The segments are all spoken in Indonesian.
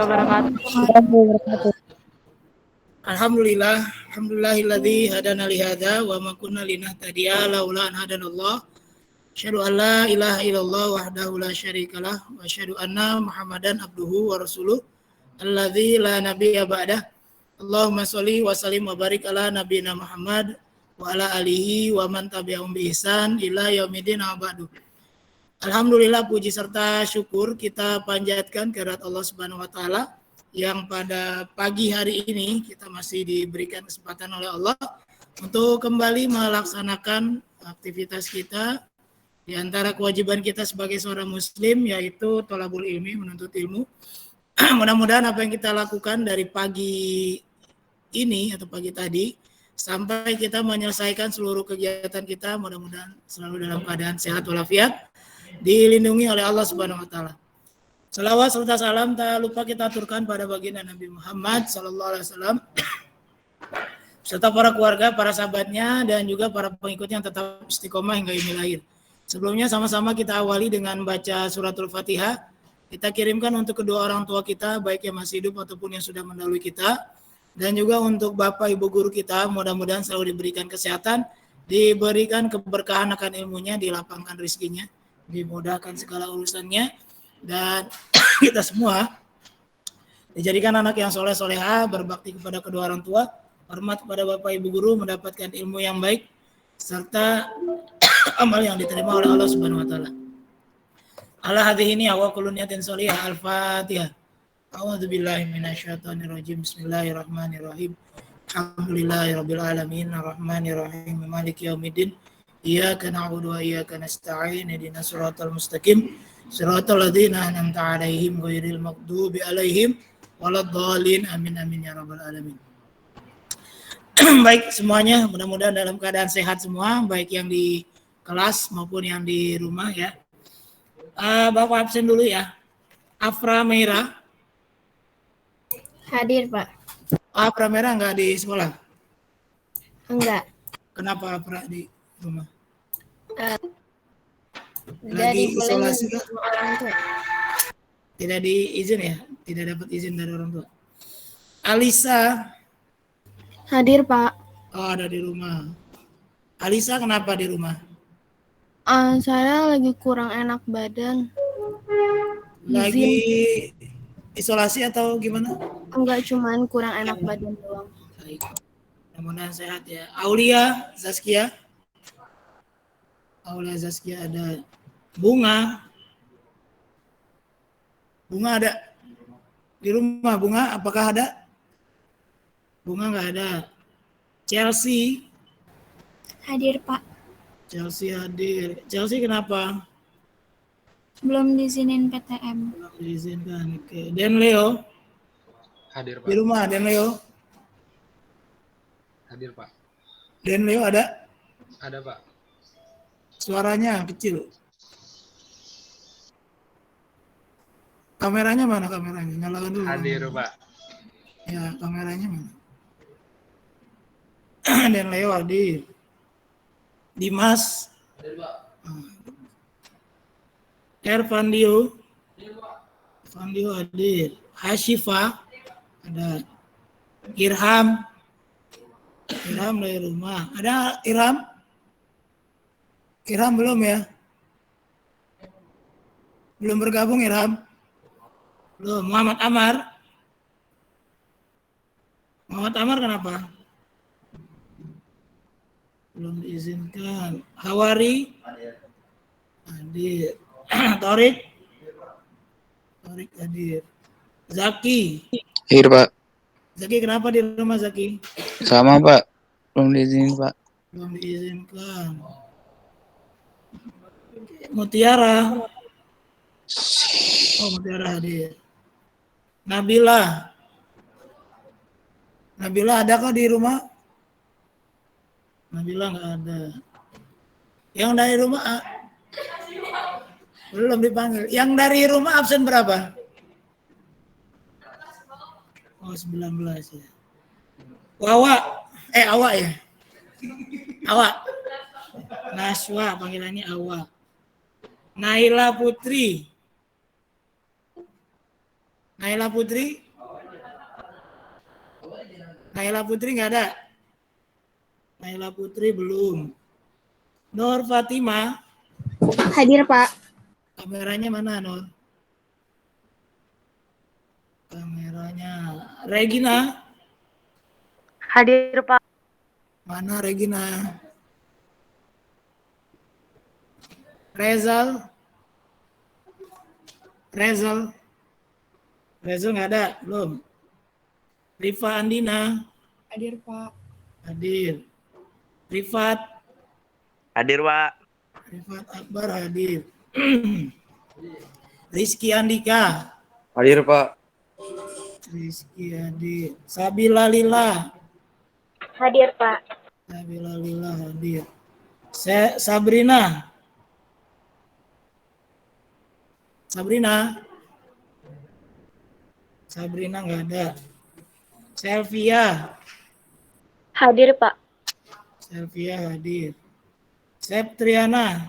wabarakatuh. Alhamdulillahilladzi hadana li hadza wa ma kunna linahtadiya laula an hadanallah. Asyhadu an la ilaha illallah wahdahu la syarikalah wa asyhadu anna Muhammadan abduhu wa rasuluh alladzi la nabiyya ba'dah. Allahumma sholli wa sallim wa barik ala nabiyyina Muhammad wa ala alihi wa man tabi'ahum bi ihsan ila yaumidin wa ba'du. Alhamdulillah, puji serta syukur kita panjatkan kehadirat Allah Subhanahu wa taala yang pada pagi hari ini kita masih diberikan kesempatan oleh Allah untuk kembali melaksanakan aktivitas kita. Di antara kewajiban kita sebagai seorang muslim yaitu thalabul ilmi, menuntut ilmu. Mudah-mudahan apa yang kita lakukan dari pagi ini atau pagi tadi sampai kita menyelesaikan seluruh kegiatan kita, mudah-mudahan selalu dalam keadaan sehat walafiat, dilindungi oleh Allah Subhanahu wa taala. Salawat serta salam tak lupa kita aturkan pada baginda Nabi Muhammad sallallahu alaihi wasallam serta para keluarga, para sahabatnya dan juga para pengikutnya yang tetap istiqomah hingga yaumil akhir. Sebelumnya sama-sama kita awali dengan baca suratul Fatihah. Kita kirimkan untuk kedua orang tua kita, baik yang masih hidup ataupun yang sudah mendahului kita, dan juga untuk Bapak Ibu guru kita, mudah-mudahan selalu diberikan kesehatan, diberikan keberkahan akan ilmunya, dilapangkan rezekinya, dimudahkan segala urusannya, dan kita semua dijadikan anak yang soleh-soleha, berbakti kepada kedua orang tua, hormat kepada Bapak Ibu guru, mendapatkan ilmu yang baik, serta amal yang diterima oleh Allah Subhanahu wa taala. Ala hadhihi wa kullu niyatin sholihah. Al-Fatihah. A'udzubillahi minasyaitonirrajim. Bismillahirrahmanirrahim. Alhamdulillahirabbil alamin, arrahmanirrahim, maliki yaumiddin. Iyyaka na'budu wa iyyaka nasta'in. Ihdinas siratal mustaqim. Siratal ladzina an'amta 'alaihim ghairil maghdubi 'alaihim waladdallin. Amin amin ya rabbal alamin. Baik semuanya, mudah-mudahan dalam keadaan sehat semua, baik yang di kelas maupun yang di rumah ya. Bapak absen dulu ya. Afra Mera. Hadir, Pak. Afra Mera enggak di sekolah? Enggak. Kenapa Afra di rumah? Lagi isolasi kah? Orang tua. Tidak diizin ya? Tidak dapat izin dari orang tua. Alisa. Hadir, Pak. Oh, ada di rumah. Alisa kenapa di rumah? Saya lagi kurang enak badan. Lagi isolasi atau gimana? Enggak, cuman kurang enak badan doang. Baik. Mudah-mudahan sehat ya. Aulia Zaskia. Aulia Zaskia ada. Bunga. Bunga ada di rumah. Bunga apakah ada? Bunga nggak ada. Chelsea. Hadir, Pak. Chelsea hadir. Chelsea kenapa? Belum diizinin PTM. Belum diizinkan. Oke. Dan Leo. Hadir, Pak. Di rumah Dan Leo. Hadir, Pak. Dan Leo ada? Ada, Pak. Suaranya kecil. Kameranya mana kameranya? Nyalakan dulu. Hadir, Pak. Ya, kameranya mana? Dan Leo hadir. Dimas. Ervandio. Ervandio hadir. Hasyifa. Ada. Irham. Irham dari rumah. Ada Irham? Irham belum ya? Belum bergabung Irham? Belum. Muhammad Amar. Muhammad Amar kenapa? Belum diizinkan. Hawari. Hadir. Torik. Torik hadir. Zaki. Hadir, Pak. Zaki kenapa di rumah Zaki? Sama, Pak. Belum diizinin, Pak. Belum diizinkan. Mutiara. Oh, Mutiara hadir. Nabila. Nabila ada kok di rumah? Nabila nggak ada. Yang dari rumah belum dipanggil. Yang dari rumah absen berapa? Oh, 19 ya. Wawa. Awak ya? Awak. Naswa panggilannya Awak. Naila Putri. Naila Putri? Naila Putri nggak ada? Naila Putri belum. Nur Fatima, Hadir, Pak. kameranya mana, Nur? Kameranya. Regina, Hadir, Pak. mana Regina? Rezal, Rezal nggak ada, belum. Rifa Andina, Hadir, Pak. hadir. Rifat Hadir, Pak. Akbar hadir. Rizky Andika, Hadir, Pak. Rizky hadir. Sabila Lila, Hadir, Pak. Sabila Lila hadir. Sabrina, Sabrina nggak ada. Selvia Hadir, Pak. hadir. Septriana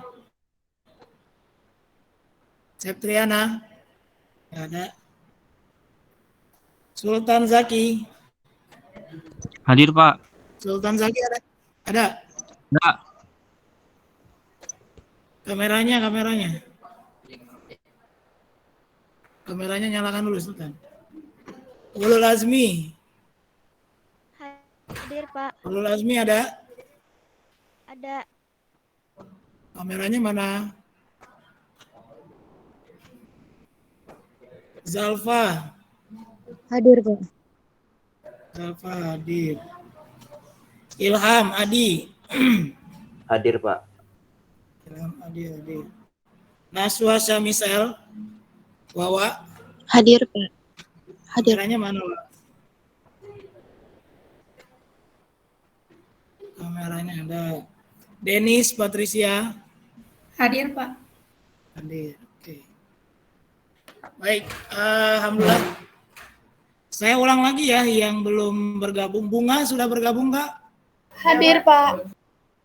nggak ada. Sultan Zaki Hadir, Pak. ada? Enggak. Kameranya nyalakan dulu, Sultan. Ulul Azmi Hadir, Pak. Ulul Azmi ada? Ada. Kameranya mana? Zalfa Hadir, Pak. hadir. Ilham Adi Hadir, Pak. Ilham Adi hadir. Naswa Syamisel Wawa, Hadir, Pak. Hadir. kameranya mana, Wak? Kameranya ada. Denis Patricia Hadir, Pak. hadir. Oke. Baik, alhamdulillah. Saya ulang lagi ya yang belum bergabung. Bunga sudah bergabung, Kak? Hadir, Pak.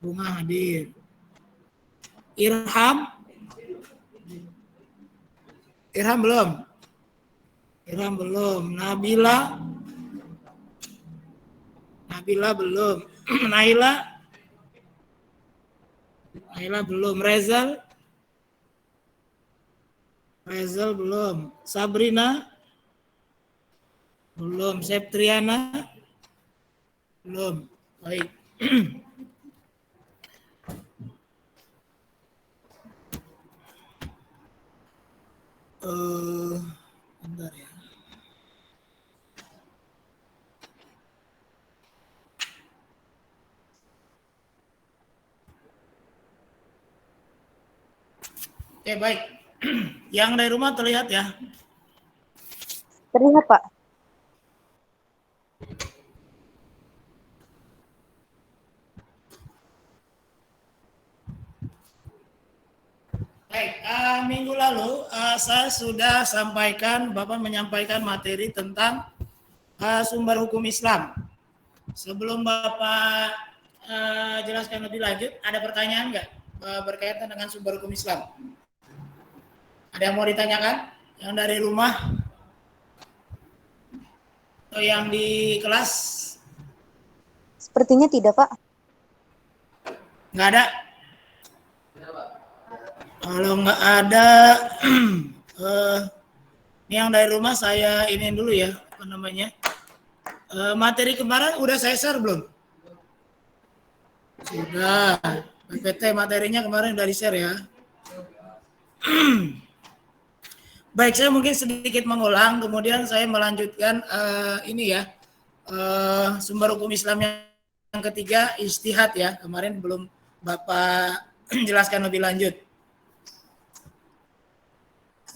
Bunga hadir. Irham belum. Nabila belum. Naila belum. Rezal belum. Sabrina belum. Septriana belum. Baik. Bentar ya. Oke, baik. Yang dari rumah terlihat ya? Terlihat, Pak. Baik, minggu lalu saya sudah Bapak menyampaikan materi tentang sumber hukum Islam. Sebelum Bapak jelaskan lebih lanjut, ada pertanyaan nggak berkaitan dengan sumber hukum Islam? Ada yang mau ditanyakan? Yang dari rumah? Atau yang di kelas? Sepertinya tidak, Pak. Nggak ada? Kalau nggak ada, ini yang dari rumah saya iniin dulu ya, apa namanya? Materi kemarin udah saya share belum? Sudah. PPT materinya kemarin udah di-share ya. Baik, saya mungkin sedikit mengulang, kemudian saya melanjutkan ini ya, sumber hukum Islam yang ketiga, ijtihad ya. Kemarin belum Bapak jelaskan lebih lanjut.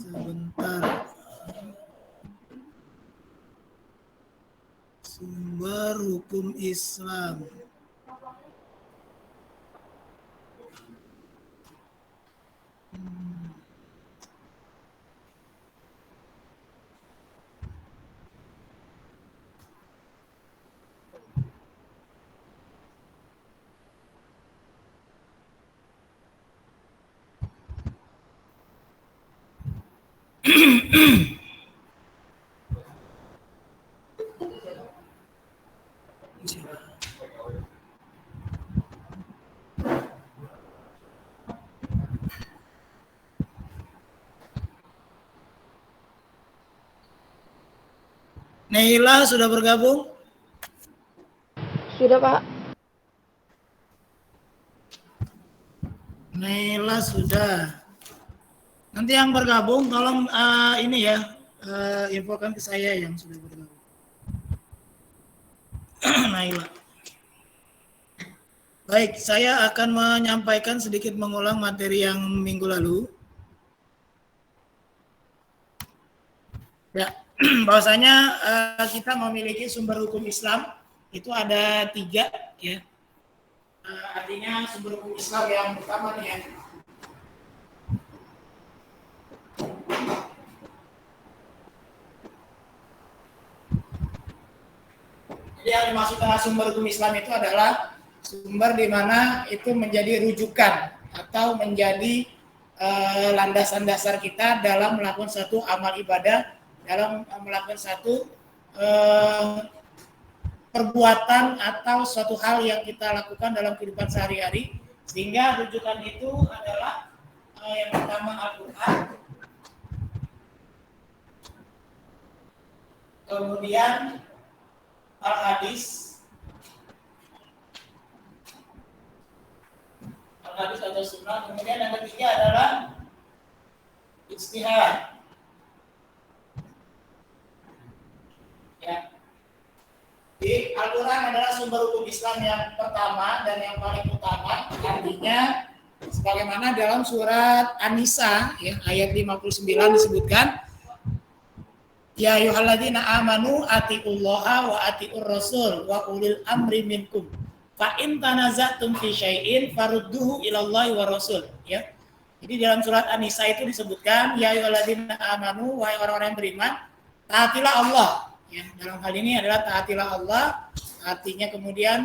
Sebentar. Sumber hukum Islam. Naila sudah bergabung? Sudah, Pak. Naila sudah. Nanti yang bergabung tolong ini ya, infokan ke saya yang sudah bergabung. Naila. Baik, saya akan menyampaikan sedikit mengulang materi yang minggu lalu. Ya, bahwasanya kita memiliki sumber hukum Islam itu ada 3 ya. Artinya sumber hukum Islam yang pertama nih ya. Jadi yang dimaksudkan sumber hukum Islam itu adalah sumber di mana itu menjadi rujukan atau menjadi landasan dasar kita dalam melakukan satu amal ibadah, dalam melakukan satu perbuatan atau suatu hal yang kita lakukan dalam kehidupan sehari-hari, sehingga rujukan itu adalah yang pertama Al-Quran, kemudian Al-Hadis atau sunnah, kemudian yang ketiga adalah ijtihad. Ya. Di Al-Quran adalah sumber hukum Islam yang pertama dan yang paling utama. Artinya sebagaimana dalam surat An-Nisa ya, ayat 59 disebutkan, ya ayyuhalladzina amanu atiullaha wa atiur rasul wa ulil amri minkum fa in tanaza'tum fi syai'in farudduhu ilallahi wa rasul ya. Jadi dalam surat An-Nisa itu disebutkan, ya ayyuhalladzina amanu, wahai orang-orang yang beriman, taatilah Allah. Ya, dalam hal ini adalah taatilah Allah, artinya kemudian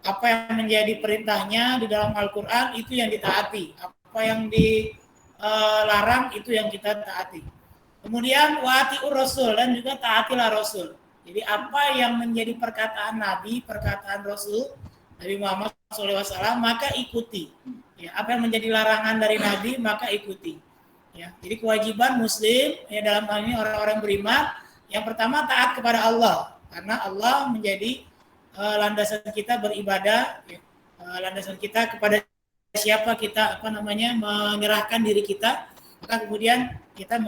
apa yang menjadi perintahnya di dalam Al-Quran itu yang ditaati, apa yang dilarang itu yang kita taati. Kemudian wa'ati'ur rasul, dan juga taatilah Rasul. Jadi apa yang menjadi perkataan Nabi, perkataan Rasul Nabi Muhammad SAW, maka ikuti. Ya, apa yang menjadi larangan dari Nabi, maka ikuti. Ya, jadi kewajiban Muslim ya, dalam hal ini orang-orang beriman, yang pertama taat kepada Allah, karena Allah menjadi landasan kita beribadah, ya, landasan kita kepada siapa kita menyerahkan diri kita, maka kemudian kita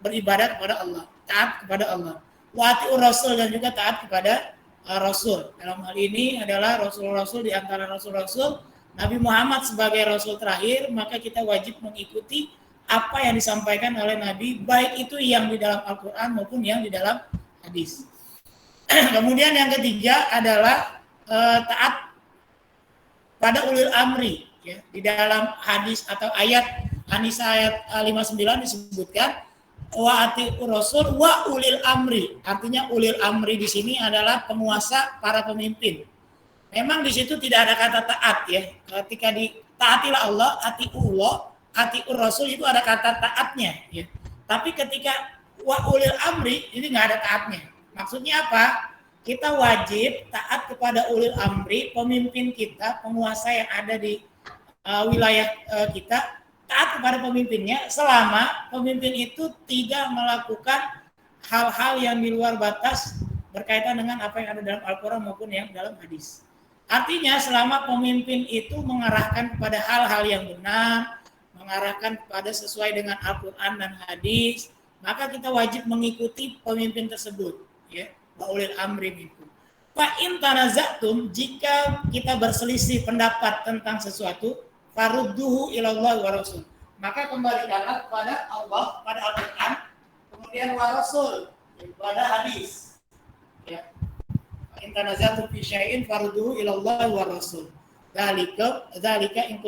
beribadah kepada Allah, taat kepada Allah. Wa'ati'ur rasul, dan juga taat kepada Rasul. Dalam hal ini adalah Rasul-Rasul, di antara Rasul-Rasul Nabi Muhammad sebagai Rasul terakhir, maka kita wajib mengikuti apa yang disampaikan oleh Nabi, baik itu yang di dalam Al-Quran maupun yang di dalam hadis. Kemudian yang ketiga adalah taat pada ulil amri. Ya. Di dalam hadis atau ayat An-Nisa ayat 59 disebutkan, wa atiur rasul wa ulil amri. Artinya ulil amri di sini adalah penguasa, para pemimpin. Memang di situ tidak ada kata taat ya. Ketika ditaatilah Allah, atiullah, atiur rasul itu ada kata taatnya ya. Tapi ketika wa ulil amri ini nggak ada taatnya. Maksudnya apa? Kita wajib taat kepada ulil amri, pemimpin kita, penguasa yang ada di wilayah kita, taat kepada pemimpinnya selama pemimpin itu tidak melakukan hal-hal yang di luar batas berkaitan dengan apa yang ada dalam Al-Quran maupun yang dalam hadis. Artinya selama pemimpin itu mengarahkan kepada hal-hal yang benar, mengarahkan kepada sesuai dengan Al-Quran dan hadis, maka kita wajib mengikuti pemimpin tersebut. Ya, ulil amri minkum. Fa in tanaza'tum, jika kita berselisih pendapat tentang sesuatu, farudduhu ilallah wa rasul, maka kembalikanlah kepada Allah, pada Al-Quran, kemudian wa rasul, kepada hadis. Ya. In tanaza'tum fi syai'in farudduhu ilallah wa rasul. Dzalika in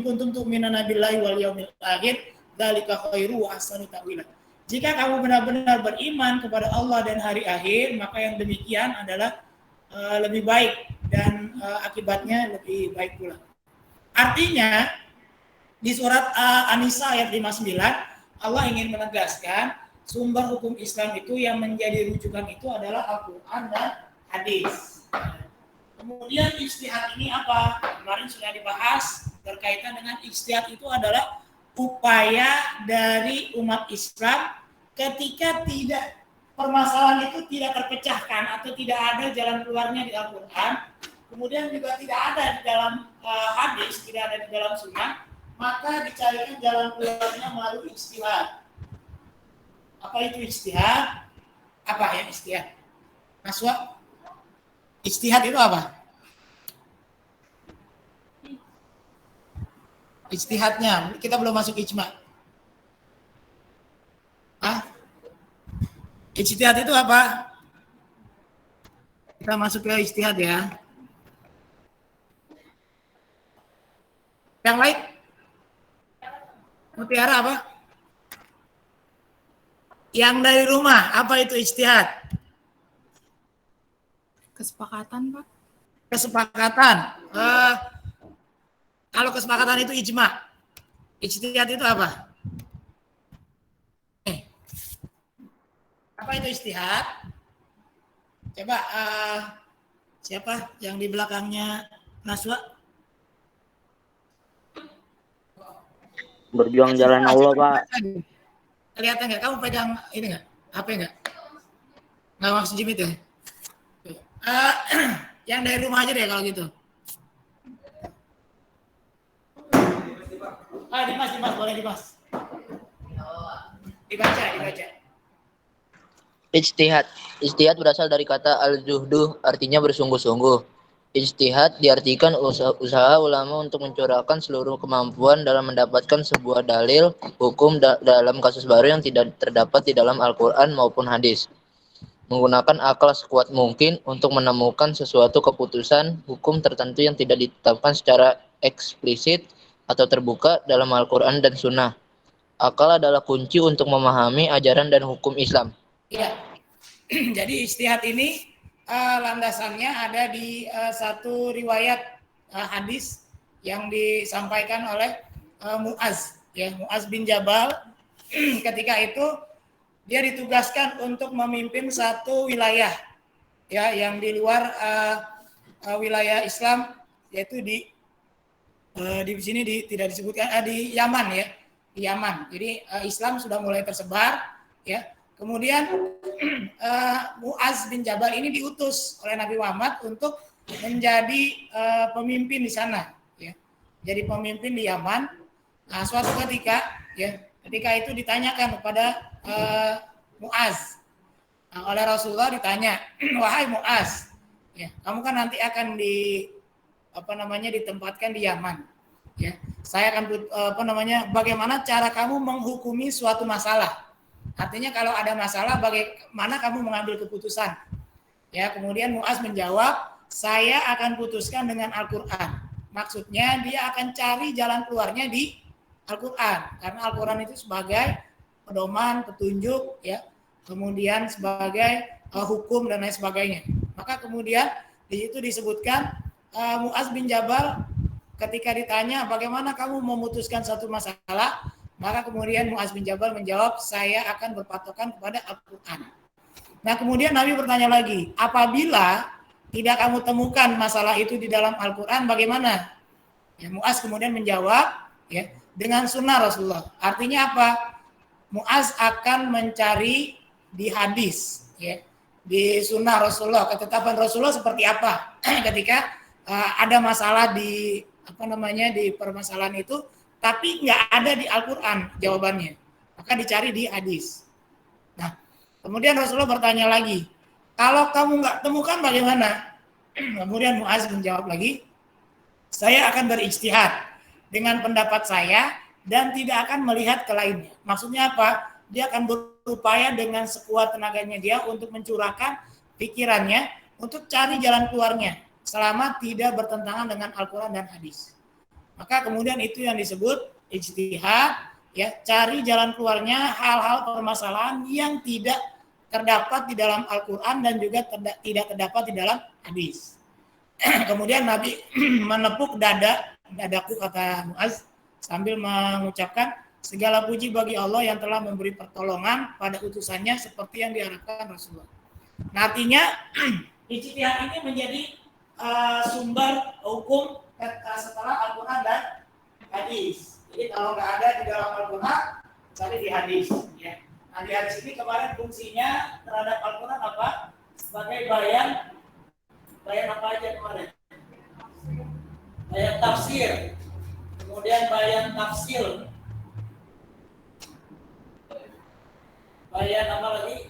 kuntum tu'minuna billahi wal yaumil akhir, dzalika khairu wa ahsanu ta'wila. Jika kamu benar-benar beriman kepada Allah dan hari akhir, maka yang demikian adalah lebih baik dan akibatnya lebih baik pula. Artinya di surat An-Nisa ayat 59 Allah ingin menegaskan sumber hukum Islam itu yang menjadi rujukan itu adalah Al-Quran dan hadis. Kemudian ijtihad ini apa? Kemarin sudah dibahas, berkaitan dengan ijtihad itu adalah upaya dari umat Islam ketika tidak permasalahan itu tidak terpecahkan atau tidak ada jalan keluarnya di Al-Quran, kemudian juga tidak ada di dalam hadis, tidak ada di dalam sunnah, maka dicarikan jalan keluarnya melalui ijtihad. Apa itu ijtihad? Apa ya ijtihad? Naswa? Ijtihad itu apa? Ijtihadnya, kita belum masuk ijma. Ijtihad itu apa? Kita masuk ke ijtihad ya. Yang lain? Mutiara apa? Yang dari rumah, apa itu ijtihad? Kesepakatan, Pak. Kesepakatan. Kalau kesepakatan itu ijma. Ijtihad itu apa? Apa itu ijtihad? Coba siapa yang di belakangnya Naswa? Berjuang jalan Allah, Pak. Kelihatan nggak? Kamu pegang ini nggak? HP nggak? Nggak maksud jimit ya? Yang dari rumah aja deh kalau gitu. Dimas, boleh Dimas. Dibaca. Ijtihad berasal dari kata al-juhdu, artinya bersungguh-sungguh. Ijtihad diartikan usaha ulama untuk mencurahkan seluruh kemampuan dalam mendapatkan sebuah dalil hukum dalam kasus baru yang tidak terdapat di dalam Al-Quran maupun hadis. Menggunakan akal sekuat mungkin untuk menemukan sesuatu keputusan hukum tertentu yang tidak ditetapkan secara eksplisit atau terbuka dalam Al-Quran dan Sunnah. Akal adalah kunci untuk memahami ajaran dan hukum Islam. Ya, jadi ijtihad ini landasannya ada di satu riwayat hadis yang disampaikan oleh Muaz bin Jabal. Ketika itu dia ditugaskan untuk memimpin satu wilayah ya yang di luar wilayah Islam, yaitu di sini tidak disebutkan di Yaman ya, di Yaman. Jadi Islam sudah mulai tersebar ya. Kemudian Muaz bin Jabal ini diutus oleh Nabi Muhammad untuk menjadi pemimpin di sana, ya. Jadi pemimpin di Yaman. Nah, suatu ketika itu ditanyakan kepada Muaz. Nah, oleh Rasulullah ditanya, wahai Muaz, ya, kamu kan nanti akan ditempatkan di Yaman. Ya, saya akan bagaimana cara kamu menghukumi suatu masalah? Artinya kalau ada masalah, bagaimana kamu mengambil keputusan? Ya, kemudian Muaz menjawab, saya akan putuskan dengan Al-Quran. Maksudnya dia akan cari jalan keluarnya di Al-Quran, karena Al-Quran itu sebagai pedoman, petunjuk, ya, kemudian sebagai hukum dan lain sebagainya. Maka kemudian di situ disebutkan Muaz bin Jabal ketika ditanya bagaimana kamu memutuskan satu masalah, maka kemudian Muaz bin Jabal menjawab, saya akan berpatokan kepada Al-Quran. Nah, kemudian Nabi bertanya lagi, apabila tidak kamu temukan masalah itu di dalam Al-Quran, bagaimana? Ya, Muaz kemudian menjawab, ya, dengan sunnah Rasulullah. Artinya apa? Muaz akan mencari di hadis, ya, di sunnah Rasulullah, ketetapan Rasulullah seperti apa ketika ada masalah di di permasalahan itu, tapi nggak ada di Al-Quran jawabannya, maka dicari di hadis. Nah, kemudian Rasulullah bertanya lagi, kalau kamu nggak temukan bagaimana? Kemudian Muaz menjawab lagi, saya akan berijtihad dengan pendapat saya dan tidak akan melihat ke lainnya. Maksudnya apa? Dia akan berupaya dengan sekuat tenaganya dia untuk mencurahkan pikirannya untuk cari jalan keluarnya selama tidak bertentangan dengan Al-Quran dan hadis. Maka kemudian itu yang disebut ijtihad, ya, cari jalan keluarnya hal-hal permasalahan yang tidak terdapat di dalam Al-Quran dan juga tidak terdapat di dalam hadis. Kemudian Nabi menepuk dadaku, kata Muaz, sambil mengucapkan, segala puji bagi Allah yang telah memberi pertolongan pada utusannya seperti yang diharapkan Rasulullah. Nah, artinya ijtihad ini menjadi sumber hukum setelah Al-Quran dan hadis. Jadi kalau nggak ada di dalam Al-Quran, cari di hadis. Ya. Nah, di hadis ini kemarin fungsinya terhadap Al-Quran apa? Sebagai bayan apa aja kemarin? Bayan tafsir, kemudian bayan tafsil, bayan apa lagi?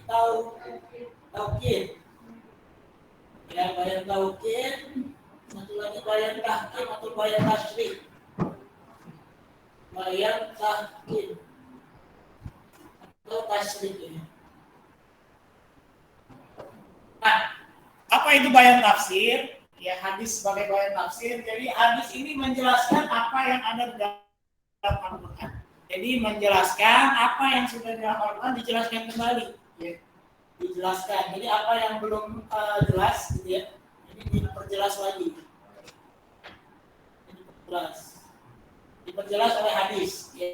Taukid. Ya, bayan taukid, satu lagi bayan tahkim atau bayan tasyrih. Bayan tahkim atau tasyrih ini. Nah, apa itu bayan tafsir? Ya, hadis sebagai bayan tafsir. Jadi hadis ini menjelaskan apa yang ada di dalam Al-Quran. Jadi menjelaskan apa yang sudah di dalam Al-Quran dijelaskan kembali. Ya, dijelaskan. Jadi apa yang belum jelas, gitu ya. Jadi diperjelas lagi. Diperjelas oleh hadis. Ya.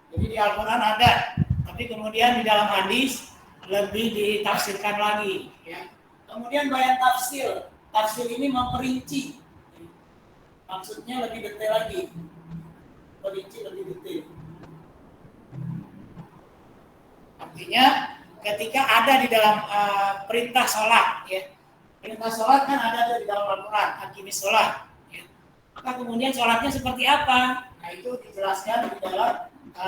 Jadi di Al-Quran ada, tapi kemudian di dalam hadis lebih ditafsirkan lagi. Ya. Kemudian bayan tafsir. Tafsir ini memperinci. Maksudnya lebih detail lagi. Perinci lebih detail. Artinya ketika ada di dalam perintah sholat, ya, perintah sholat kan ada di dalam Al-Quran, aqimis sholat. Ya. Maka kemudian sholatnya seperti apa? Nah, itu dijelaskan di dalam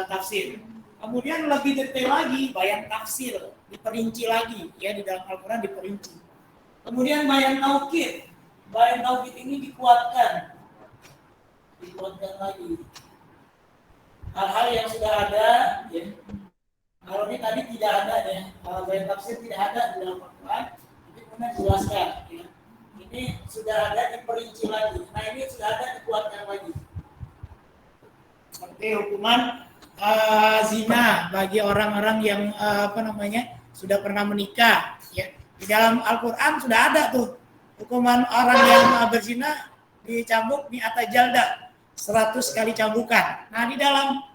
tafsir. Kemudian lebih detail lagi, bayan tafsir, diperinci lagi, ya, di dalam Al-Quran diperinci. Kemudian bayan taukid. Bayan taukid ini dikuatkan lagi. Hal-hal yang sudah ada, ya. Kalau ini tadi tidak ada, ya. Kalau bayan tafsir tidak ada di dalam Al-Quran, ini kemudian jelaskan, ya. Ini sudah ada diperinci lagi. Nah, ini sudah ada dikuatkan lagi. Seperti hukuman zina bagi orang-orang yang sudah pernah menikah, ya. Di dalam Al-Quran sudah ada tuh hukuman orang yang berzina dicambuk mi'ata jaldah, 100 kali cambukan. Nah, di dalam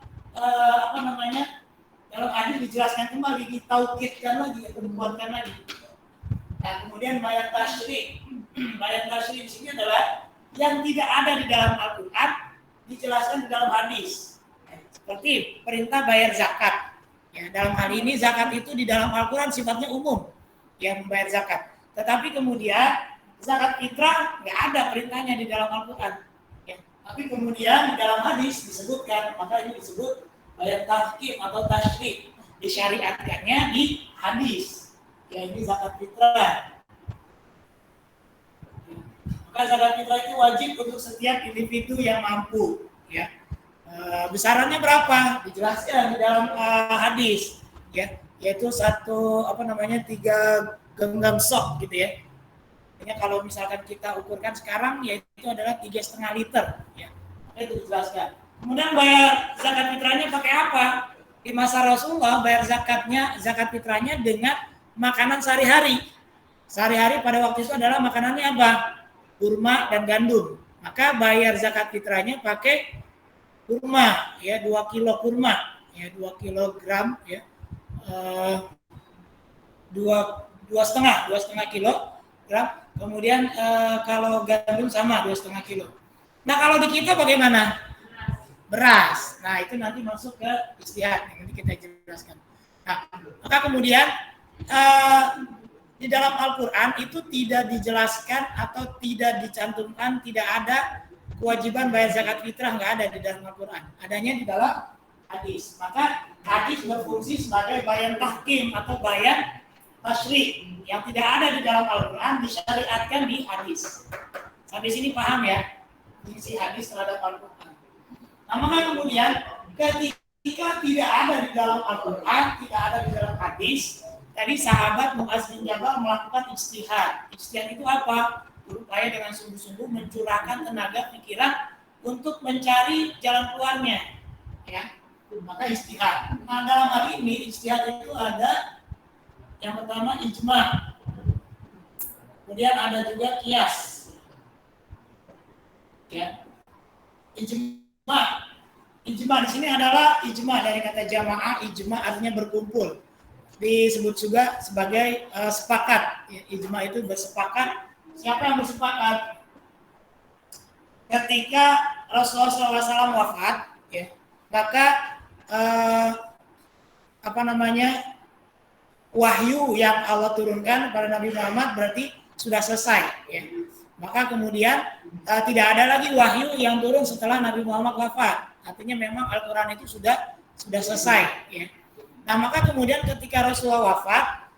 dalam hadis dijelaskan kembali, ditaukidkan lagi, dikuatkan lagi. Nah, kemudian bayan tasyrih. Bayan tasyrih di sini adalah yang tidak ada di dalam Al-Quran dijelaskan di dalam hadis. Seperti perintah bayar zakat. Ya, dalam hal ini zakat itu di dalam Al-Quran sifatnya umum, yang membayar zakat. Tetapi kemudian zakat fitrah nggak ada perintahnya di dalam Al-Quran. Ya, tapi kemudian di dalam hadis disebutkan, maka ini disebut bayar tahkim atau tasyrih, disyariatkannya di hadis. Ya, ini zakat fitrah. Maka zakat fitrah itu wajib untuk setiap individu yang mampu. Ya. Besarannya berapa? Dijelaskan di dalam hadis, ya, yaitu 3 genggam sok, gitu ya. Ini kalau misalkan kita ukurkan sekarang, yaitu adalah 3,5 liter, ya. Itu dijelaskan. Kemudian bayar zakat fitrahnya pakai apa? Di masa Rasulullah bayar zakat fitrahnya dengan makanan sehari-hari. Sehari-hari pada waktu itu adalah makanannya apa? Kurma dan gandum. Maka bayar zakat fitrahnya pakai kurma, ya, 2 kilo kurma, ya, 2 kilogram, ya, 2,5 kilogram. Kemudian kalau gandum sama 2,5 kilo. Nah, kalau di kita bagaimana? Beras. Nah, itu nanti masuk ke ijtihad, nanti kita jelaskan. Nah, maka kemudian di dalam Al-Quran itu tidak dijelaskan atau tidak dicantumkan, tidak ada kewajiban bayar zakat fitrah, nggak ada di dalam Al-Quran. Adanya di dalam hadis. Maka hadis berfungsi sebagai bayan tahkim atau bayan tasyrih yang tidak ada di dalam Al-Quran disyariatkan di hadis. Sampai sini paham ya? Isi hadis terhadap Al-Quran. Nah, maka kemudian ketika tidak ada di dalam Al-Quran, tidak ada di dalam hadis, tadi sahabat Mu'adz bin Jabal melakukan ijtihad. Ijtihad itu apa? Berupaya dengan sungguh-sungguh mencurahkan tenaga pikiran untuk mencari jalan keluarnya, ya. Maka ijtihad. Nah, dalam hal ini ijtihad itu ada yang pertama ijma, kemudian ada juga qiyas, ya. Ijma di sini adalah ijma dari kata jamaah. Ijma artinya berkumpul, disebut juga sebagai sepakat. Ya, ijma itu bersepakat. Siapa yang bersepakat? Ketika Rasulullah SAW wafat, ya, maka wahyu yang Allah turunkan pada Nabi Muhammad berarti sudah selesai ya. Maka kemudian tidak ada lagi wahyu yang turun setelah Nabi Muhammad wafat. Artinya memang Al-Qur'an itu sudah selesai ya. Nah, maka kemudian ketika Rasulullah wafat,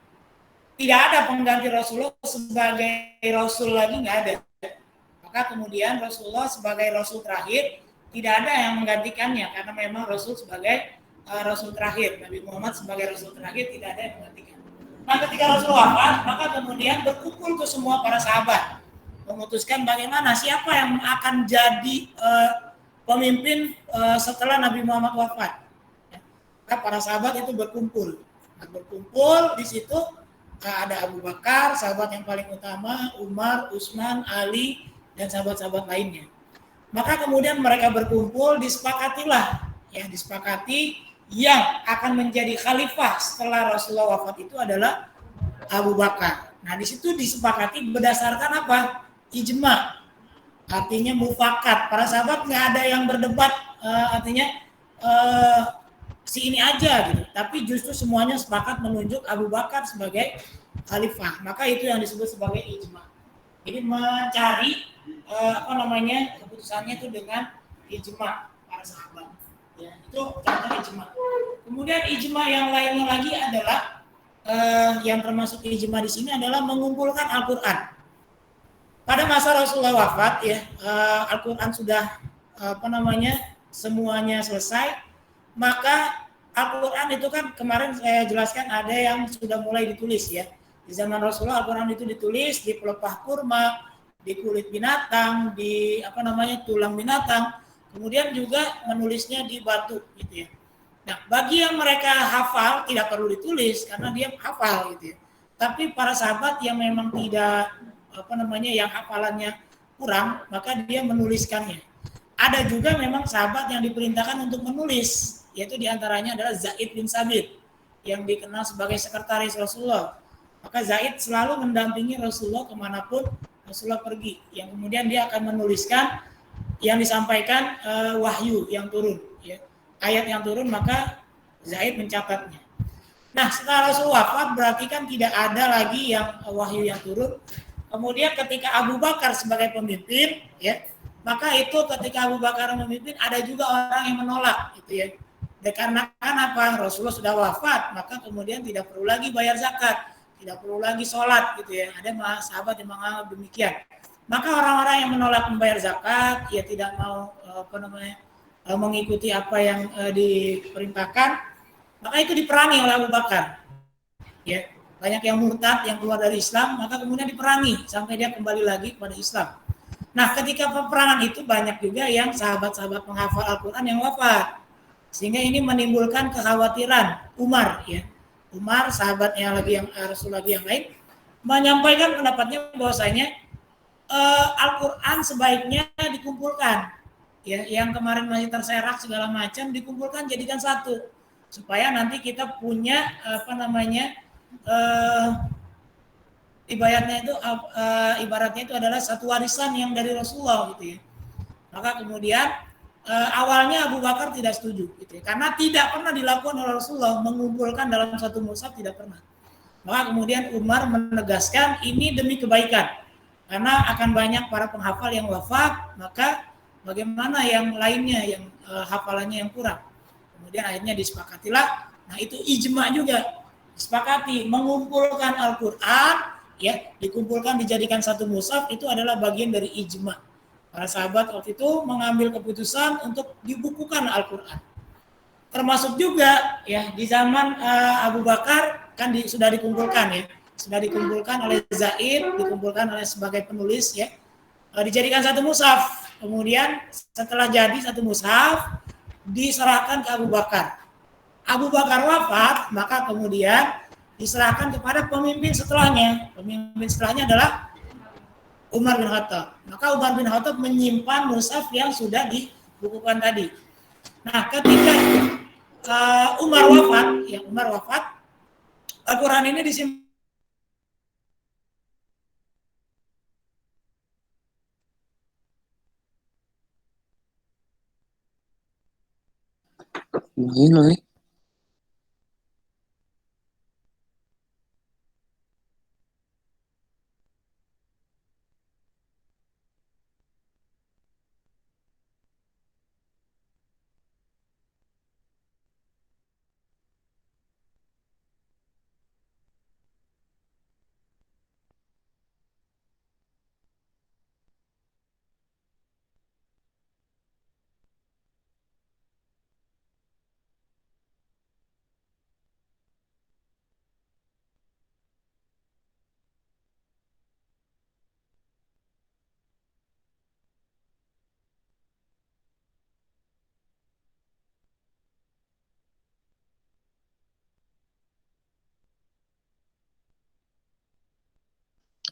tidak ada pengganti Rasulullah sebagai Rasul lagi, nggak ada. Maka kemudian Rasulullah sebagai Rasul terakhir, tidak ada yang menggantikannya karena memang Rasul sebagai Rasul terakhir, Nabi Muhammad sebagai Rasul terakhir, tidak ada yang menggantikan. Nah, ketika Rasul wafat, maka kemudian berkumpul ke semua para sahabat, memutuskan bagaimana siapa yang akan jadi pemimpin setelah Nabi Muhammad wafat. Nah, para sahabat itu berkumpul. Nah, berkumpul di situ ada Abu Bakar, sahabat yang paling utama, Umar, Utsman, Ali, dan sahabat-sahabat lainnya. Maka kemudian mereka berkumpul, disepakati yang akan menjadi khalifah setelah Rasulullah wafat itu adalah Abu Bakar. Nah, di situ disepakati berdasarkan apa? Ijma. Artinya mufakat. Para sahabat nggak ada yang berdebat, artinya si ini aja gitu. Tapi justru semuanya sepakat menunjuk Abu Bakar sebagai khalifah. Maka itu yang disebut sebagai ijma. Jadi mencari keputusannya itu dengan ijma para sahabat. Ya, itu contoh ijma. Kemudian ijma yang lainnya lagi adalah yang termasuk ijma di sini adalah mengumpulkan Al-Qur'an. Pada masa Rasulullah wafat ya, Al-Qur'an sudah semuanya selesai. Maka Al-Qur'an itu kan kemarin saya jelaskan ada yang sudah mulai ditulis ya. Di zaman Rasulullah Al-Qur'an itu ditulis di pelepah kurma, di kulit binatang, di tulang binatang, kemudian juga menulisnya di batu gitu ya. Nah, bagi yang mereka hafal tidak perlu ditulis karena dia hafal gitu ya. Tapi para sahabat yang memang tidak yang hafalannya kurang, maka dia menuliskannya. Ada juga memang sahabat yang diperintahkan untuk menulis, yaitu diantaranya adalah Zaid bin Sabit yang dikenal sebagai sekretaris Rasulullah. Maka Zaid selalu mendampingi Rasulullah kemanapun Rasulullah pergi, yang kemudian dia akan menuliskan yang disampaikan wahyu yang turun, ya. Ayat yang turun, maka Zaid mencatatnya. Nah, setelah Rasul wafat berarti kan tidak ada lagi yang wahyu yang turun. Kemudian ketika Abu Bakar sebagai pemimpin, ya, maka itu ketika Abu Bakar memimpin ada juga orang yang menolak, gitu ya. Dikarenakan apa? Rasulullah sudah wafat, maka kemudian tidak perlu lagi bayar zakat, tidak perlu lagi sholat, gitu ya. Ada sahabat yang menganggap demikian. Maka orang-orang yang menolak membayar zakat, ya tidak mau mengikuti apa yang diperintahkan, maka itu diperangi oleh Abu Bakar. Ya, banyak yang murtad, yang keluar dari Islam, maka kemudian diperangi sampai dia kembali lagi kepada Islam. Nah, ketika peperangan itu banyak juga yang sahabat-sahabat penghafal Al-Quran yang wafat, sehingga ini menimbulkan kekhawatiran Umar, ya. Umar, sahabatnya lagi yang Rasul lagi yang lain, menyampaikan pendapatnya bahwasanya Al-Quran sebaiknya dikumpulkan, ya, yang kemarin masih terserak segala macam dikumpulkan jadikan satu, supaya nanti kita punya ibaratnya itu adalah satu warisan yang dari Rasulullah, gitu ya. Maka kemudian awalnya Abu Bakar tidak setuju, gitu ya, karena tidak pernah dilakukan oleh Rasulullah mengumpulkan dalam satu mushaf, tidak pernah. Maka kemudian Umar menegaskan ini demi kebaikan, karena akan banyak para penghafal yang wafat, maka bagaimana yang lainnya yang hafalannya yang kurang. Kemudian akhirnya disepakatilah, nah itu ijma juga, disepakati mengumpulkan Al-Quran, ya, dikumpulkan dijadikan satu mushaf, itu adalah bagian dari ijma. Para sahabat waktu itu mengambil keputusan untuk dibukukan Al-Quran. Termasuk juga ya di zaman Abu Bakar kan sudah dikumpulkan, ya, sudah dikumpulkan oleh Zaid, dikumpulkan oleh sebagai penulis, ya, dijadikan satu mushaf. Kemudian setelah jadi satu mushaf diserahkan ke Abu Bakar. Abu Bakar wafat, maka kemudian diserahkan kepada pemimpin setelahnya. Pemimpin setelahnya adalah Umar bin Khattab. Maka Umar bin Khattab menyimpan mushaf yang sudah dibukukan tadi. Nah, ketika Umar wafat, Al-Quran ini disimpan. Begini nih.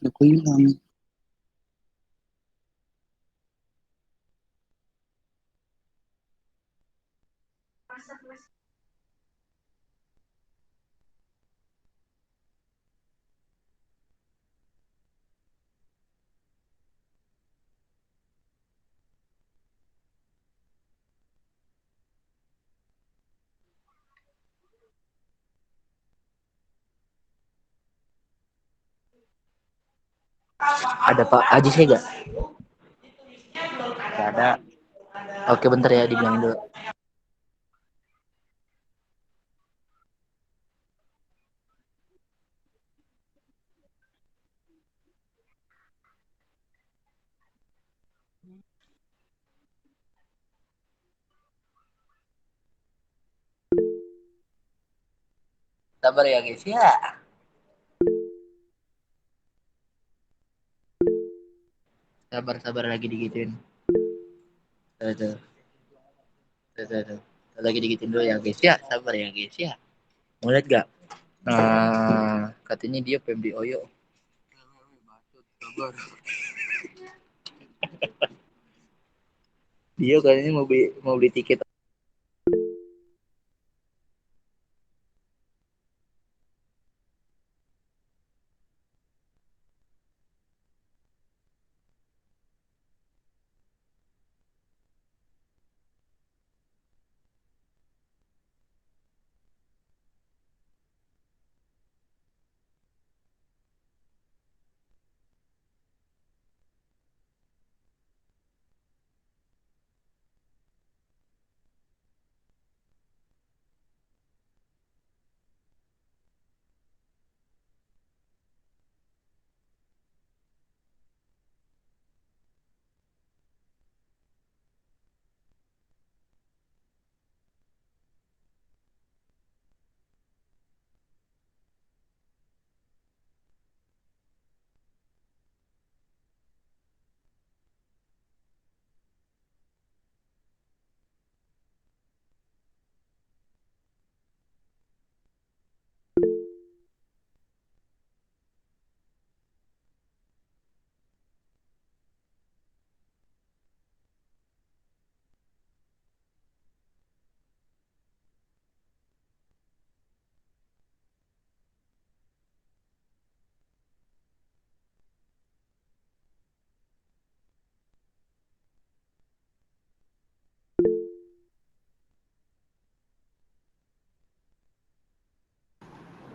Aku hilang. Ada Pak Haji saya gak? Gak ada. Oke bentar ya dibilangin dulu. Sabar ya guys ya. Sabar lagi digituin. Tuh. Lagi digituin dulu ya guys ya. Sabar ya guys ya. Mau lihat gak? Katanya dia PMD Oyo. Sabar. Dia katanya mau beli tiket.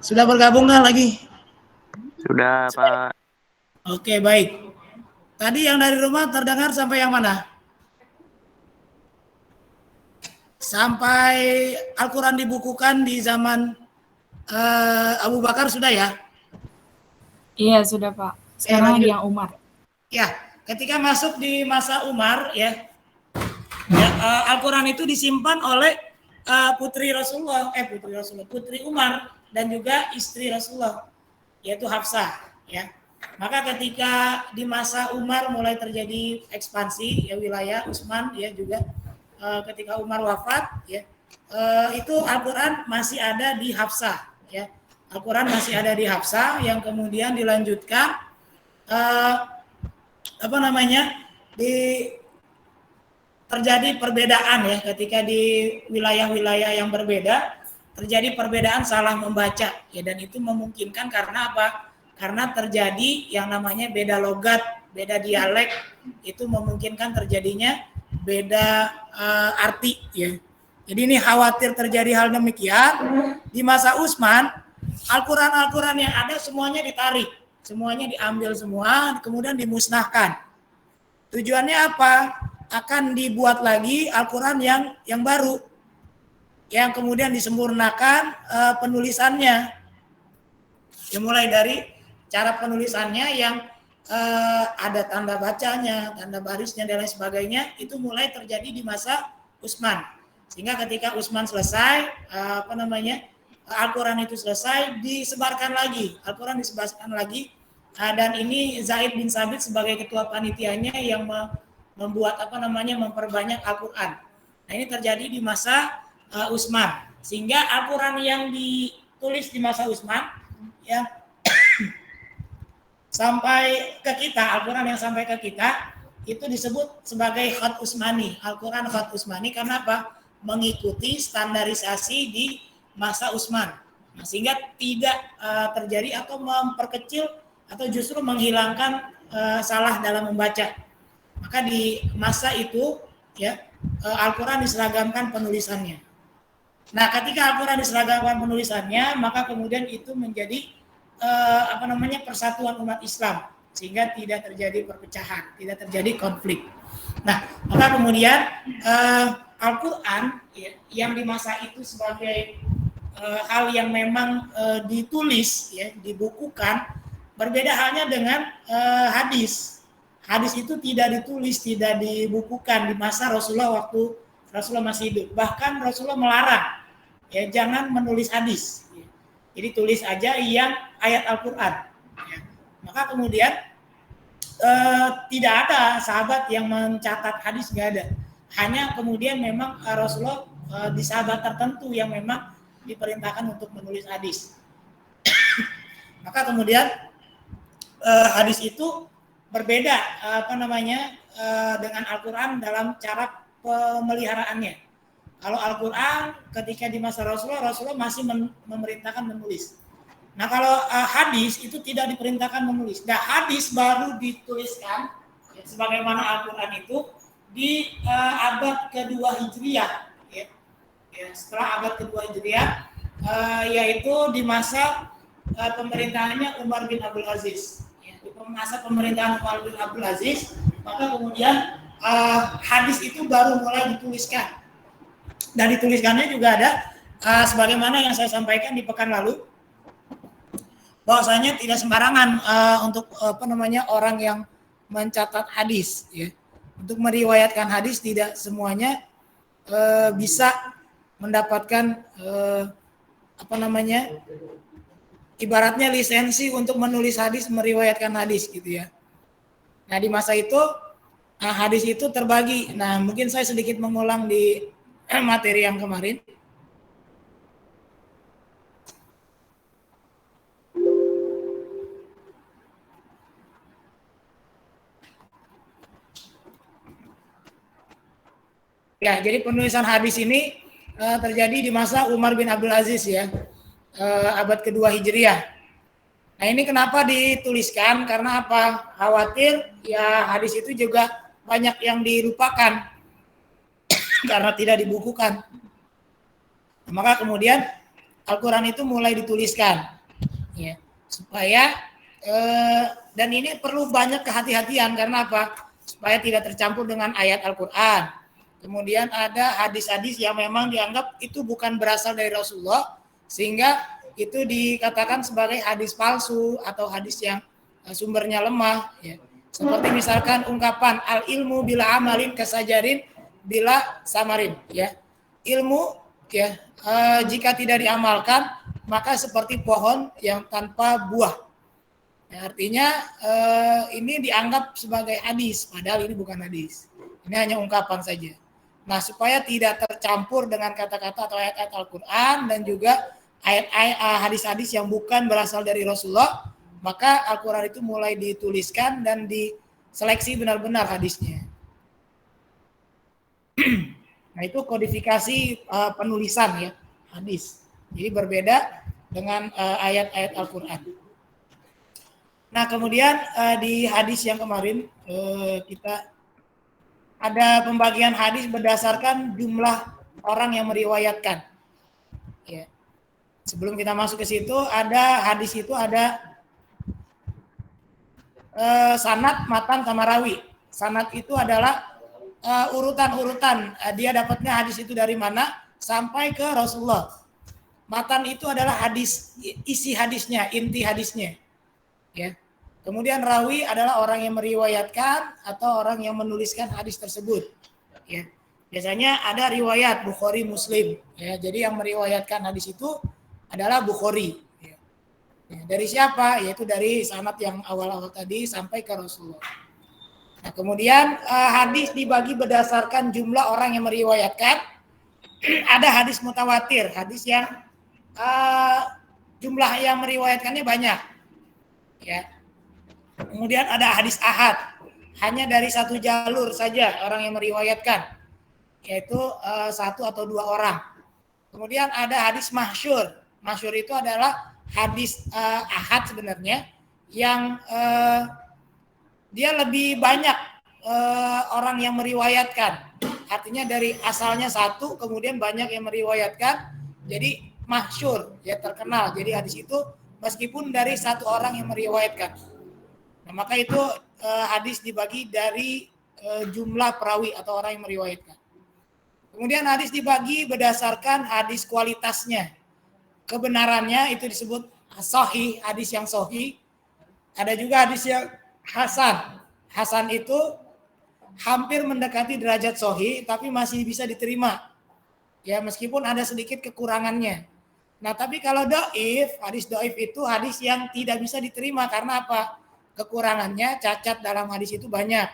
Sudah bergabung nggak lagi? Sudah, Pak. Oke, baik. Tadi yang dari rumah terdengar sampai yang mana? Sampai Al-Quran dibukukan di zaman Abu Bakar sudah ya? Iya, sudah Pak. Sekarang lagi yang Umar. Ya, ketika masuk di masa Umar ya, Al-Quran itu disimpan oleh putri Umar dan juga istri Rasulullah, yaitu Hafsah ya. Maka ketika di masa Umar mulai terjadi ekspansi ya wilayah Utsman ya juga ketika Umar wafat ya itu Al-Quran masih ada di Hafsah ya. Al-Quran masih ada di Hafsah yang kemudian dilanjutkan terjadi perbedaan ya ketika di wilayah-wilayah yang berbeda terjadi perbedaan salah membaca ya, dan itu memungkinkan karena apa? Karena terjadi yang namanya beda logat, beda dialek, itu memungkinkan terjadinya beda arti ya. Jadi ini khawatir terjadi hal demikian di masa Utsman. Al-Quran yang ada semuanya ditarik, semuanya diambil semua, kemudian dimusnahkan. Tujuannya apa? Akan dibuat lagi Al-Quran yang baru, yang kemudian disempurnakan penulisannya. Ya, mulai dari cara penulisannya yang ada tanda bacanya, tanda barisnya dan lain sebagainya, itu mulai terjadi di masa Utsman. Sehingga ketika Utsman selesai, Al-Quran itu selesai, disebarkan lagi. Al-Quran disebarkan lagi, dan ini Zaid bin Sabit sebagai ketua panitianya yang memperbanyak Al-Quran. Nah, ini terjadi di masa Utsman. Sehingga Al-Quran yang ditulis di masa Utsman ya sampai ke kita, Al-Quran yang sampai ke kita itu disebut sebagai Khat Utsmani. Al-Quran Khat Utsmani karena apa? Mengikuti standarisasi di masa Utsman. Nah, sehingga tidak terjadi atau memperkecil atau justru menghilangkan salah dalam membaca. Maka di masa itu ya Al-Quran diseragamkan penulisannya. Nah, ketika Al-Quran diseragamkan penulisannya, maka kemudian itu menjadi persatuan umat Islam, sehingga tidak terjadi perpecahan, tidak terjadi konflik. Nah, maka kemudian Al-Quran ya, yang di masa itu sebagai hal yang memang ditulis, ya, dibukukan, berbeda halnya dengan hadis. Hadis itu tidak ditulis, tidak dibukukan di masa Rasulullah waktu Rasulullah masih hidup. Bahkan Rasulullah melarang, ya, jangan menulis hadis. Jadi tulis aja yang ayat Al-Quran. Ya. Maka kemudian tidak ada sahabat yang mencatat hadis, nggak ada. Hanya kemudian memang Rasulullah di sahabat tertentu yang memang diperintahkan untuk menulis hadis. Maka kemudian hadis itu berbeda dengan Al-Quran dalam cara pemeliharaannya. Kalau Al-Quran ketika di masa Rasulullah masih memerintahkan menulis. Nah, kalau hadis itu tidak diperintahkan menulis. Nah, hadis baru dituliskan ya, sebagaimana Al-Quran itu di abad kedua Hijriah. Ya. Ya, setelah abad kedua Hijriah, yaitu di masa pemerintahannya Umar bin Abdul Aziz. Ya, di masa pemerintahan Umar bin Abdul Aziz, maka kemudian hadis itu baru mulai dituliskan. Dan dituliskannya juga ada sebagaimana yang saya sampaikan di pekan lalu, bahwasanya tidak sembarangan untuk orang yang mencatat hadis, ya. Untuk meriwayatkan hadis tidak semuanya bisa mendapatkan ibaratnya lisensi untuk menulis hadis, meriwayatkan hadis gitu ya. Nah, di masa itu hadis itu terbagi. Nah, mungkin saya sedikit mengulang di materi yang kemarin. Ya, jadi penulisan hadis ini terjadi di masa Umar bin Abdul Aziz ya, abad kedua Hijriah. Nah, ini kenapa dituliskan? Karena apa? Khawatir ya hadis itu juga banyak yang dilupakan karena tidak dibukukan. Maka kemudian Al-Quran itu mulai dituliskan, ya, supaya dan ini perlu banyak kehati-hatian karena apa? Supaya tidak tercampur dengan ayat Al-Quran. Kemudian ada hadis-hadis yang memang dianggap itu bukan berasal dari Rasulullah, sehingga itu dikatakan sebagai hadis palsu atau hadis yang sumbernya lemah. Ya. Seperti misalkan ungkapan al-ilmu bila amalin kasajarin bila samarin. Ya. Ilmu ya jika tidak diamalkan maka seperti pohon yang tanpa buah. Ya, artinya ini dianggap sebagai hadis, padahal ini bukan hadis. Ini hanya ungkapan saja. Nah, supaya tidak tercampur dengan kata-kata atau ayat-ayat Al-Quran dan juga ayat-ayat hadis-hadis yang bukan berasal dari Rasulullah, maka Al-Quran itu mulai dituliskan dan diseleksi benar-benar hadisnya. Nah, itu kodifikasi penulisan ya, hadis. Jadi berbeda dengan ayat-ayat Al-Quran. Nah, kemudian di hadis yang kemarin kita ada pembagian hadis berdasarkan jumlah orang yang meriwayatkan. Ya. Sebelum kita masuk ke situ, ada hadis itu ada sanad, matan, sama rawi. Sanad itu adalah urutan-urutan. Dia dapatnya hadis itu dari mana sampai ke Rasulullah. Matan itu adalah hadis, isi hadisnya, inti hadisnya. Ya. Kemudian rawi adalah orang yang meriwayatkan atau orang yang menuliskan hadis tersebut. Ya. Biasanya ada riwayat Bukhari, Muslim. Ya. Jadi yang meriwayatkan hadis itu adalah Bukhari. Ya. Ya. Dari siapa? Yaitu dari sanad yang awal-awal tadi sampai ke Rasulullah. Nah, kemudian hadis dibagi berdasarkan jumlah orang yang meriwayatkan. Ada hadis mutawatir, hadis yang jumlah yang meriwayatkannya banyak. Ya. Kemudian ada hadis ahad, hanya dari satu jalur saja orang yang meriwayatkan, yaitu satu atau dua orang. Kemudian ada hadis mahsyur. Mahsyur itu adalah hadis ahad sebenarnya yang dia lebih banyak orang yang meriwayatkan. Artinya dari asalnya satu, kemudian banyak yang meriwayatkan, jadi mahsyur, ya terkenal. Jadi hadis itu meskipun dari satu orang yang meriwayatkan. Nah, maka itu hadis dibagi dari jumlah perawi atau orang yang meriwayatkan. Kemudian hadis dibagi berdasarkan hadis kualitasnya. Kebenarannya itu disebut sahih, hadis yang sahih. Ada juga hadis yang hasan. Hasan itu hampir mendekati derajat sahih tapi masih bisa diterima. Ya, meskipun ada sedikit kekurangannya. Nah, tapi kalau dhaif, hadis dhaif itu hadis yang tidak bisa diterima karena apa? Kekurangannya, cacat dalam hadis itu banyak.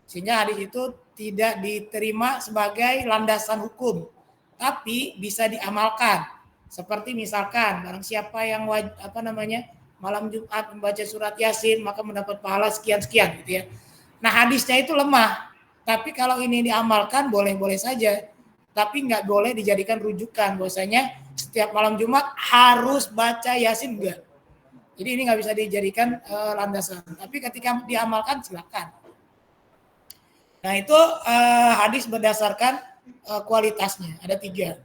Sehingga hadis itu tidak diterima sebagai landasan hukum, tapi bisa diamalkan. Seperti misalkan barang siapa yang malam Jumat membaca surat Yasin maka mendapat pahala sekian-sekian gitu ya. Nah, hadisnya itu lemah, tapi kalau ini diamalkan boleh-boleh saja, tapi nggak boleh dijadikan rujukan bahwasanya setiap malam Jumat harus baca Yasin, enggak. Jadi ini nggak bisa dijadikan landasan, tapi ketika diamalkan silakan. Nah, itu hadis berdasarkan kualitasnya, ada 3.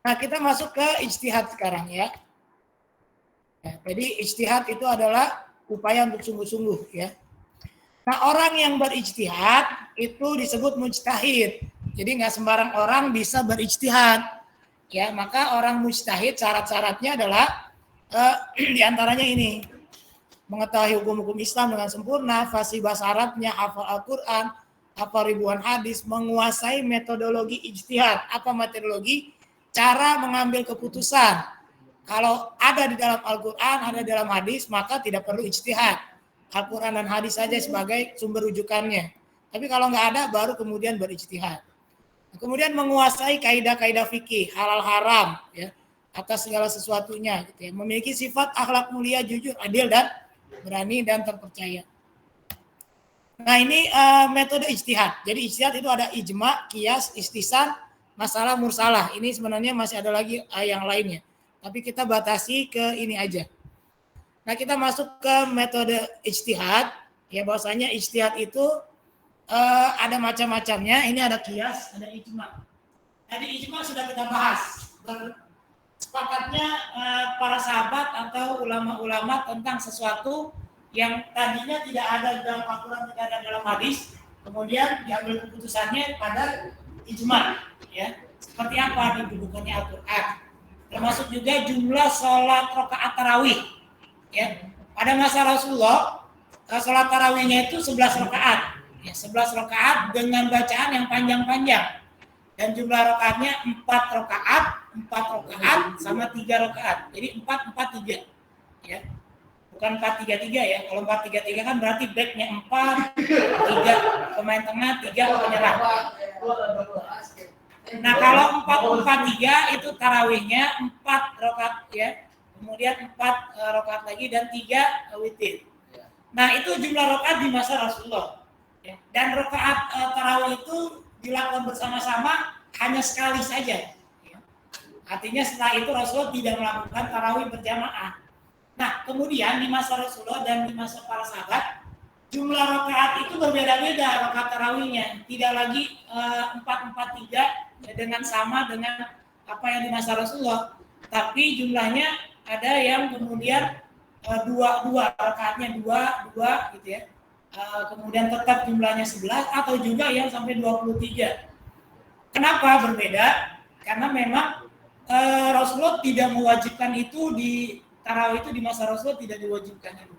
Nah, kita masuk ke ijtihad sekarang ya. Jadi ijtihad itu adalah upaya untuk sungguh-sungguh ya. Nah, orang yang berijtihad itu disebut mujtahid. Jadi nggak sembarang orang bisa berijtihad. Ya, maka orang mujtahid syarat-syaratnya adalah diantaranya ini: mengetahui hukum-hukum Islam dengan sempurna, fasih bahasa Arabnya, hafal Al-Quran, hafal ribuan hadis, menguasai metodologi ijtihad. Apa metodologi? Cara mengambil keputusan. Kalau ada di dalam Al-Quran, ada di dalam hadis, maka tidak perlu ijtihad. Al-Quran dan hadis saja sebagai sumber rujukannya. Tapi kalau nggak ada, baru kemudian berijtihad. Kemudian menguasai kaidah-kaidah fikih, halal haram, ya, atas segala sesuatunya. Gitu ya. Memiliki sifat akhlak mulia, jujur, adil, dan berani dan terpercaya. Nah, ini metode ijtihad. Jadi ijtihad itu ada ijma, qiyas, istisar, masalah mursalah. Ini sebenarnya masih ada lagi yang lainnya. Tapi kita batasi ke ini aja. Nah, kita masuk ke metode ijtihad. Ya, bahwasanya ijtihad itu ada macam-macamnya. Ini ada qiyas, ada ijma. Tadi ijma sudah kita bahas. Sepakatnya para sahabat atau ulama-ulama tentang sesuatu yang tadinya tidak ada dalam Al-Quran, tidak ada dalam hadis, kemudian diambil keputusannya pada ijma, ya. Seperti apa dibukukannya Al-Quran, termasuk juga jumlah sholat rakaat tarawih, ya. Pada masa Rasulullah, sholat tarawihnya itu 11 rakaat, ya, 11 rakaat dengan bacaan yang panjang-panjang. Dan jumlah rakaatnya 4 rakaat sama 3 rakaat. Jadi 4-4-3. Ya. Bukan 4-3-3 ya. Kalau 4-3-3 kan berarti backnya 4, 3 pemain tengah, 3 penyerang. Nah, kalau 4-4-3 itu tarawihnya 4 rakaat ya. Kemudian 4 rakaat lagi dan 3 witir. Nah, itu jumlah rakaat di masa Rasulullah. Ya. Dan rakaat tarawih itu dilakukan bersama-sama hanya sekali saja. Artinya setelah itu Rasulullah tidak melakukan tarawih berjamaah. Nah, kemudian di masa Rasulullah dan di masa para sahabat, jumlah rakaat itu berbeda-beda rakaat tarawihnya. Tidak lagi 4-4-3 dengan sama dengan apa yang di masa Rasulullah. Tapi jumlahnya ada yang kemudian 2 rakaatnya 2 gitu ya. Kemudian tetap jumlahnya 11 atau juga yang sampai 23. Kenapa berbeda? Karena memang Rasulullah tidak mewajibkan itu di tarawih itu di masa Rasulullah tidak diwajibkan itu.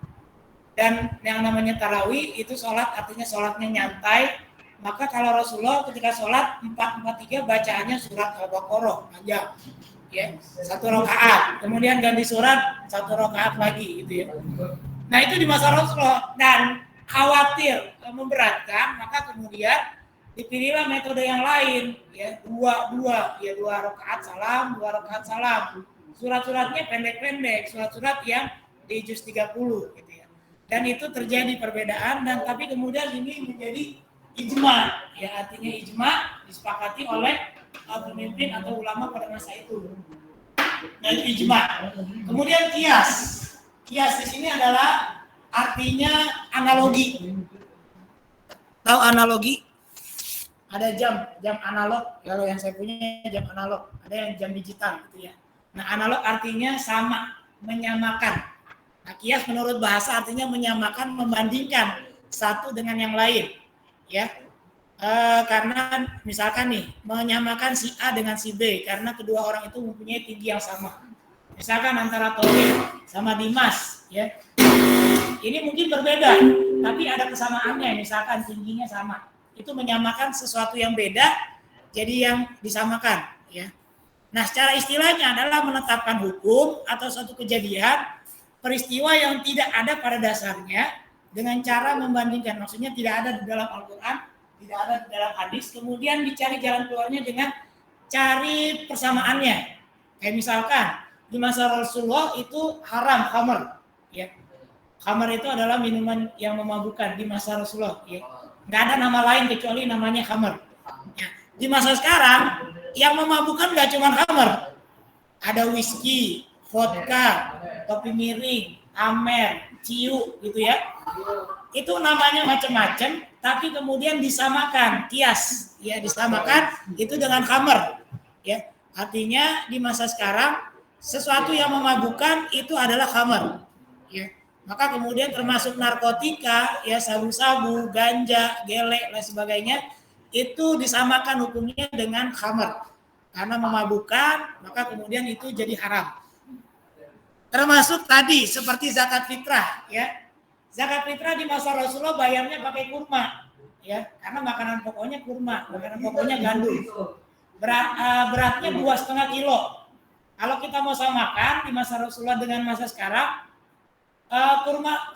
Dan yang namanya tarawih itu sholat artinya sholatnya nyantai. Maka kalau Rasulullah ketika sholat 4-4-3 bacaannya surat Al-Baqarah panjang, ya 1 rakaat. Kemudian ganti surat 1 rakaat lagi gitu ya. Nah, itu di masa Rasulullah dan khawatir memberatkan, maka kemudian dipilihlah metode yang lain, ya 2 rakaat salam, 2 rakaat salam. Surat-suratnya pendek-pendek, surat-surat yang di juz 30 gitu ya. dan itu terjadi perbedaan dan tapi kemudian ini menjadi ijma, ya artinya ijma disepakati oleh pemimpin atau ulama pada masa itu. Dan ijma. Kemudian kias. Kias di sini adalah artinya analogi. Tahu analogi? Ada jam analog. Kalau yang saya punya jam analog, ada yang jam digital gitu ya. Nah, analog artinya sama, menyamakan. Nah, kias menurut bahasa artinya menyamakan, membandingkan satu dengan yang lain, ya. Karena misalkan nih menyamakan si A dengan si B karena kedua orang itu mempunyai tinggi yang sama. Misalkan antara Tauhid sama Dimas, ya. Ini mungkin berbeda, tapi ada kesamaannya. Misalkan tingginya sama, itu menyamakan sesuatu yang beda, jadi yang disamakan, ya. Nah, secara istilahnya adalah menetapkan hukum atau suatu kejadian, peristiwa yang tidak ada pada dasarnya dengan cara membandingkan. Maksudnya tidak ada di dalam Al-Quran, tidak ada di dalam hadis, kemudian dicari jalan keluarnya dengan cari persamaannya. Kayak misalkan di masa Rasulullah itu haram khamr, ya. Khamr itu adalah minuman yang memabukkan di masa Rasulullah, ya. Nggak ada nama lain kecuali namanya khamr. Ya. Di masa sekarang yang memabukkan nggak cuma khamr, ada whisky, vodka, kopi miring, amer, ciu, gitu ya. Itu namanya macam-macam, tapi kemudian disamakan, kias, ya disamakan itu dengan khamr, ya. Artinya di masa sekarang sesuatu yang memabukkan itu adalah khamr, ya. Maka kemudian termasuk narkotika, ya sabu-sabu, ganja, gelek, dan sebagainya, itu disamakan hukumnya dengan khamr. Karena memabukkan, maka kemudian itu jadi haram. Termasuk tadi seperti zakat fitrah, ya. Zakat fitrah di masa Rasulullah bayarnya pakai kurma, ya. Karena makanan pokoknya kurma, makanan pokoknya gandum. Beratnya 2,5 kilo. Kalau kita mau samakan di masa Rasulullah dengan masa sekarang, kurma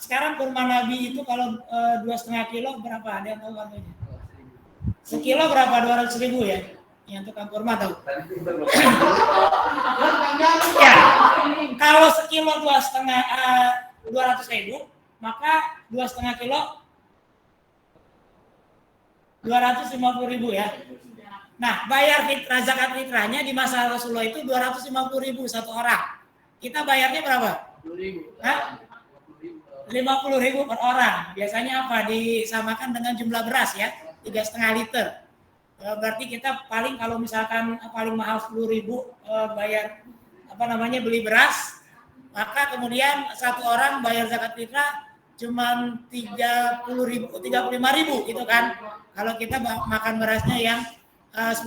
Nabi itu kalau 2,5 kilo berapa? Ada yang tahu harganya? Sekilo berapa? 200.000 ya? Yang tukang kurma tahu? Ya, kalau sekilo 200.000, maka 2,5 kilo 250.000 ya. Nah, bayar fitrah, zakat fitrahnya di masa Rasulullah itu 250.000 satu orang. Kita bayarnya berapa? 50.000 per orang. Biasanya apa? Disamakan dengan jumlah beras ya, 3,5 liter. Berarti kita paling kalau misalkan paling mahal 10.000 bayar beli beras, maka kemudian satu orang bayar zakat fitrah cuma 35.000 gitu kan. Kalau kita makan berasnya yang 10.000.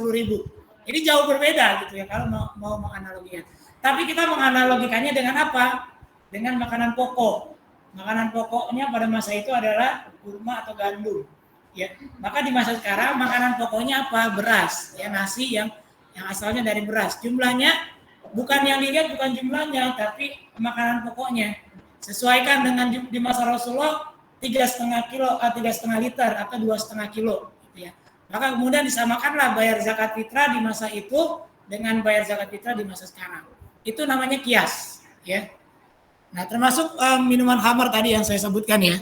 Jadi jauh berbeda gitu ya kalau mau menganalogikan. Tapi kita menganalogikannya dengan apa? Dengan makanan pokok. Makanan pokoknya pada masa itu adalah kurma atau gandum. Ya, maka di masa sekarang makanan pokoknya apa? Beras, ya nasi yang asalnya dari beras. Jumlahnya bukan yang dilihat bukan jumlahnya, tapi makanan pokoknya. Sesuaikan dengan di masa Rasulullah 3,5 liter atau 2,5 kilo, gitu ya. Maka kemudian disamakanlah bayar zakat fitrah di masa itu dengan bayar zakat fitrah di masa sekarang. Itu namanya kias, ya. Nah, termasuk minuman khamr tadi yang saya sebutkan ya.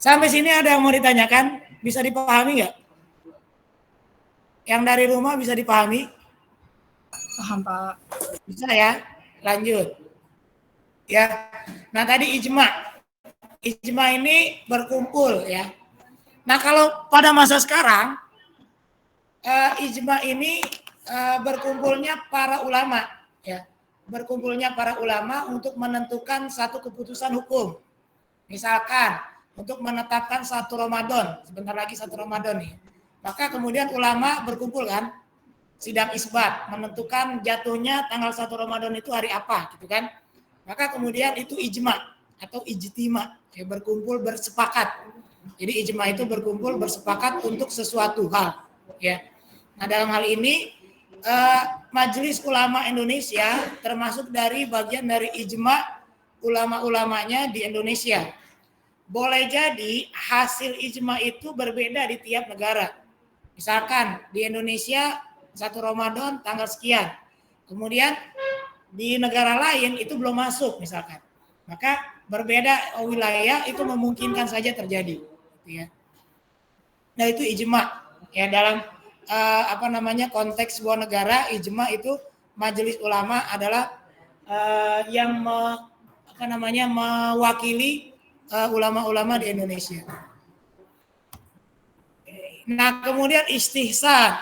Sampai sini ada yang mau ditanyakan? Bisa dipahami nggak? Yang dari rumah bisa dipahami? Paham, Pak. Bisa ya? Lanjut. Ya. Nah, tadi ijma. Ijma ini berkumpul ya. Nah, kalau pada masa sekarang ijma ini berkumpulnya para ulama ya. Berkumpulnya para ulama untuk menentukan satu keputusan hukum. Misalkan untuk menetapkan 1 Ramadan, sebentar lagi 1 Ramadan nih. Maka kemudian ulama berkumpul kan, sidang isbat, menentukan jatuhnya tanggal 1 Ramadan itu hari apa gitu kan. Maka kemudian itu ijma atau ijtima, ya, berkumpul bersepakat. Jadi ijma itu berkumpul bersepakat untuk sesuatu hal, ya. Nah, dalam hal ini Majelis Ulama Indonesia termasuk dari bagian dari ijma ulama-ulamanya di Indonesia. Boleh jadi hasil ijma itu berbeda di tiap negara. Misalkan di Indonesia 1 Ramadan tanggal sekian. Kemudian di negara lain itu belum masuk misalkan. Maka berbeda wilayah itu memungkinkan saja terjadi, gitu ya. Nah itu ijma ya dalam konteks sebuah negara. Ijma itu majelis ulama adalah yang mewakili ulama-ulama di Indonesia. Nah kemudian istihsan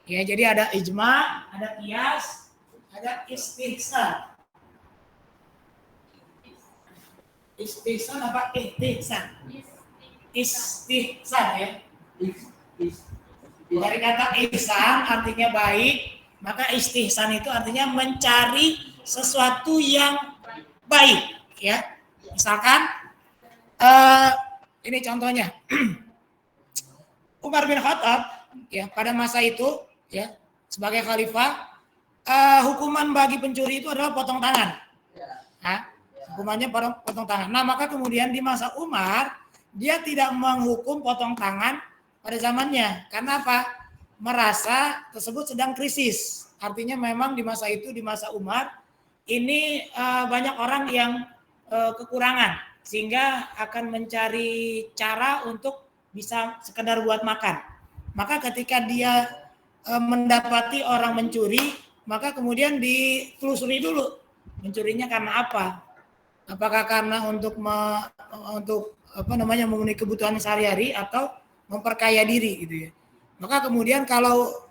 ya, jadi ada ijma, ada qiyas, ada istihsan. Istihsan apa istihsan? Istihsan ya. Dari kata ihsan artinya baik, maka istihsan itu artinya mencari sesuatu yang baik ya. Misalkan ini contohnya. Umar bin Khattab ya pada masa itu ya sebagai khalifah, hukuman bagi pencuri itu adalah potong tangan. Nah, hukumannya potong tangan. Nah, maka kemudian di masa Umar dia tidak menghukum potong tangan pada zamannya. Karena apa? Merasa tersebut sedang krisis. Artinya memang di masa itu, di masa Umar ini banyak orang yang kekurangan, sehingga akan mencari cara untuk bisa sekedar buat makan. Maka ketika dia mendapati orang mencuri, maka kemudian ditelusuri dulu mencurinya karena apa? Apakah karena untuk memenuhi kebutuhan sehari-hari atau memperkaya diri gitu ya. Maka kemudian kalau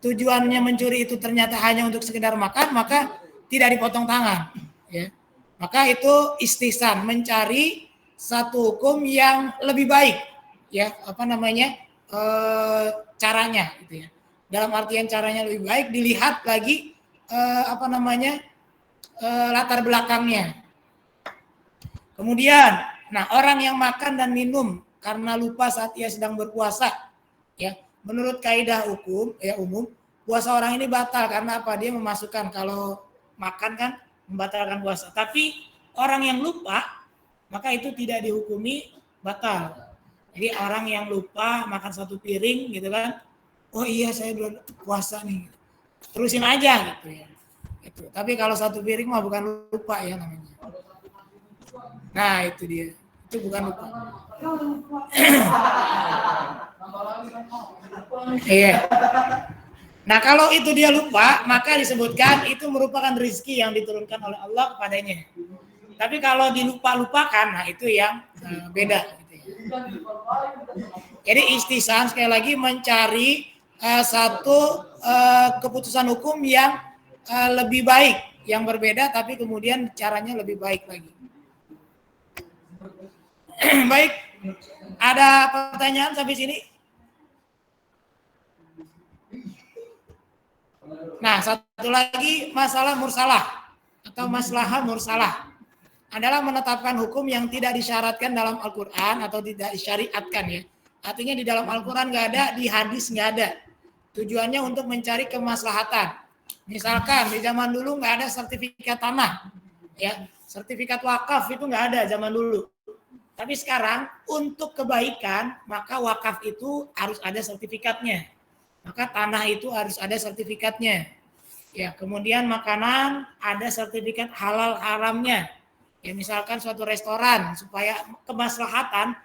tujuannya mencuri itu ternyata hanya untuk sekedar makan, maka tidak dipotong tangan ya. Maka itu istihsan, mencari satu hukum yang lebih baik ya, caranya gitu ya. Dalam artian caranya lebih baik, dilihat lagi latar belakangnya. Kemudian, nah orang yang makan dan minum karena lupa saat ia sedang berpuasa, ya menurut kaidah hukum ya umum, puasa orang ini batal karena apa? Dia memasukkan, kalau makan kan membatalkan puasa. Tapi orang yang lupa, maka itu tidak dihukumi batal. Jadi orang yang lupa makan satu piring gitu kan, oh iya saya belum puasa nih, terusin aja gitu ya. Itu. Tapi kalau satu piring mah bukan lupa ya namanya. Nah itu dia, itu bukan lupa. Iya. Nah kalau itu dia lupa, maka disebutkan itu merupakan rezeki yang diturunkan oleh Allah kepadanya. Tapi kalau dilupa-lupakan, nah itu yang beda. Jadi istihsan sekali lagi mencari satu keputusan hukum yang lebih baik, yang berbeda tapi kemudian caranya lebih baik lagi. Baik, ada pertanyaan sampai sini? Nah, satu lagi masalah mursalah atau maslahah mursalah adalah menetapkan hukum yang tidak disyaratkan dalam Al-Quran atau tidak disyariatkan ya. Artinya di dalam Al-Quran nggak ada, di hadis nggak ada. Tujuannya untuk mencari kemaslahatan. Misalkan di zaman dulu nggak ada sertifikat tanah, ya sertifikat wakaf itu nggak ada zaman dulu. Tapi sekarang untuk kebaikan maka wakaf itu harus ada sertifikatnya. Maka tanah itu harus ada sertifikatnya. Ya kemudian makanan ada sertifikat halal haramnya. Ya misalkan suatu restoran supaya kemaslahatan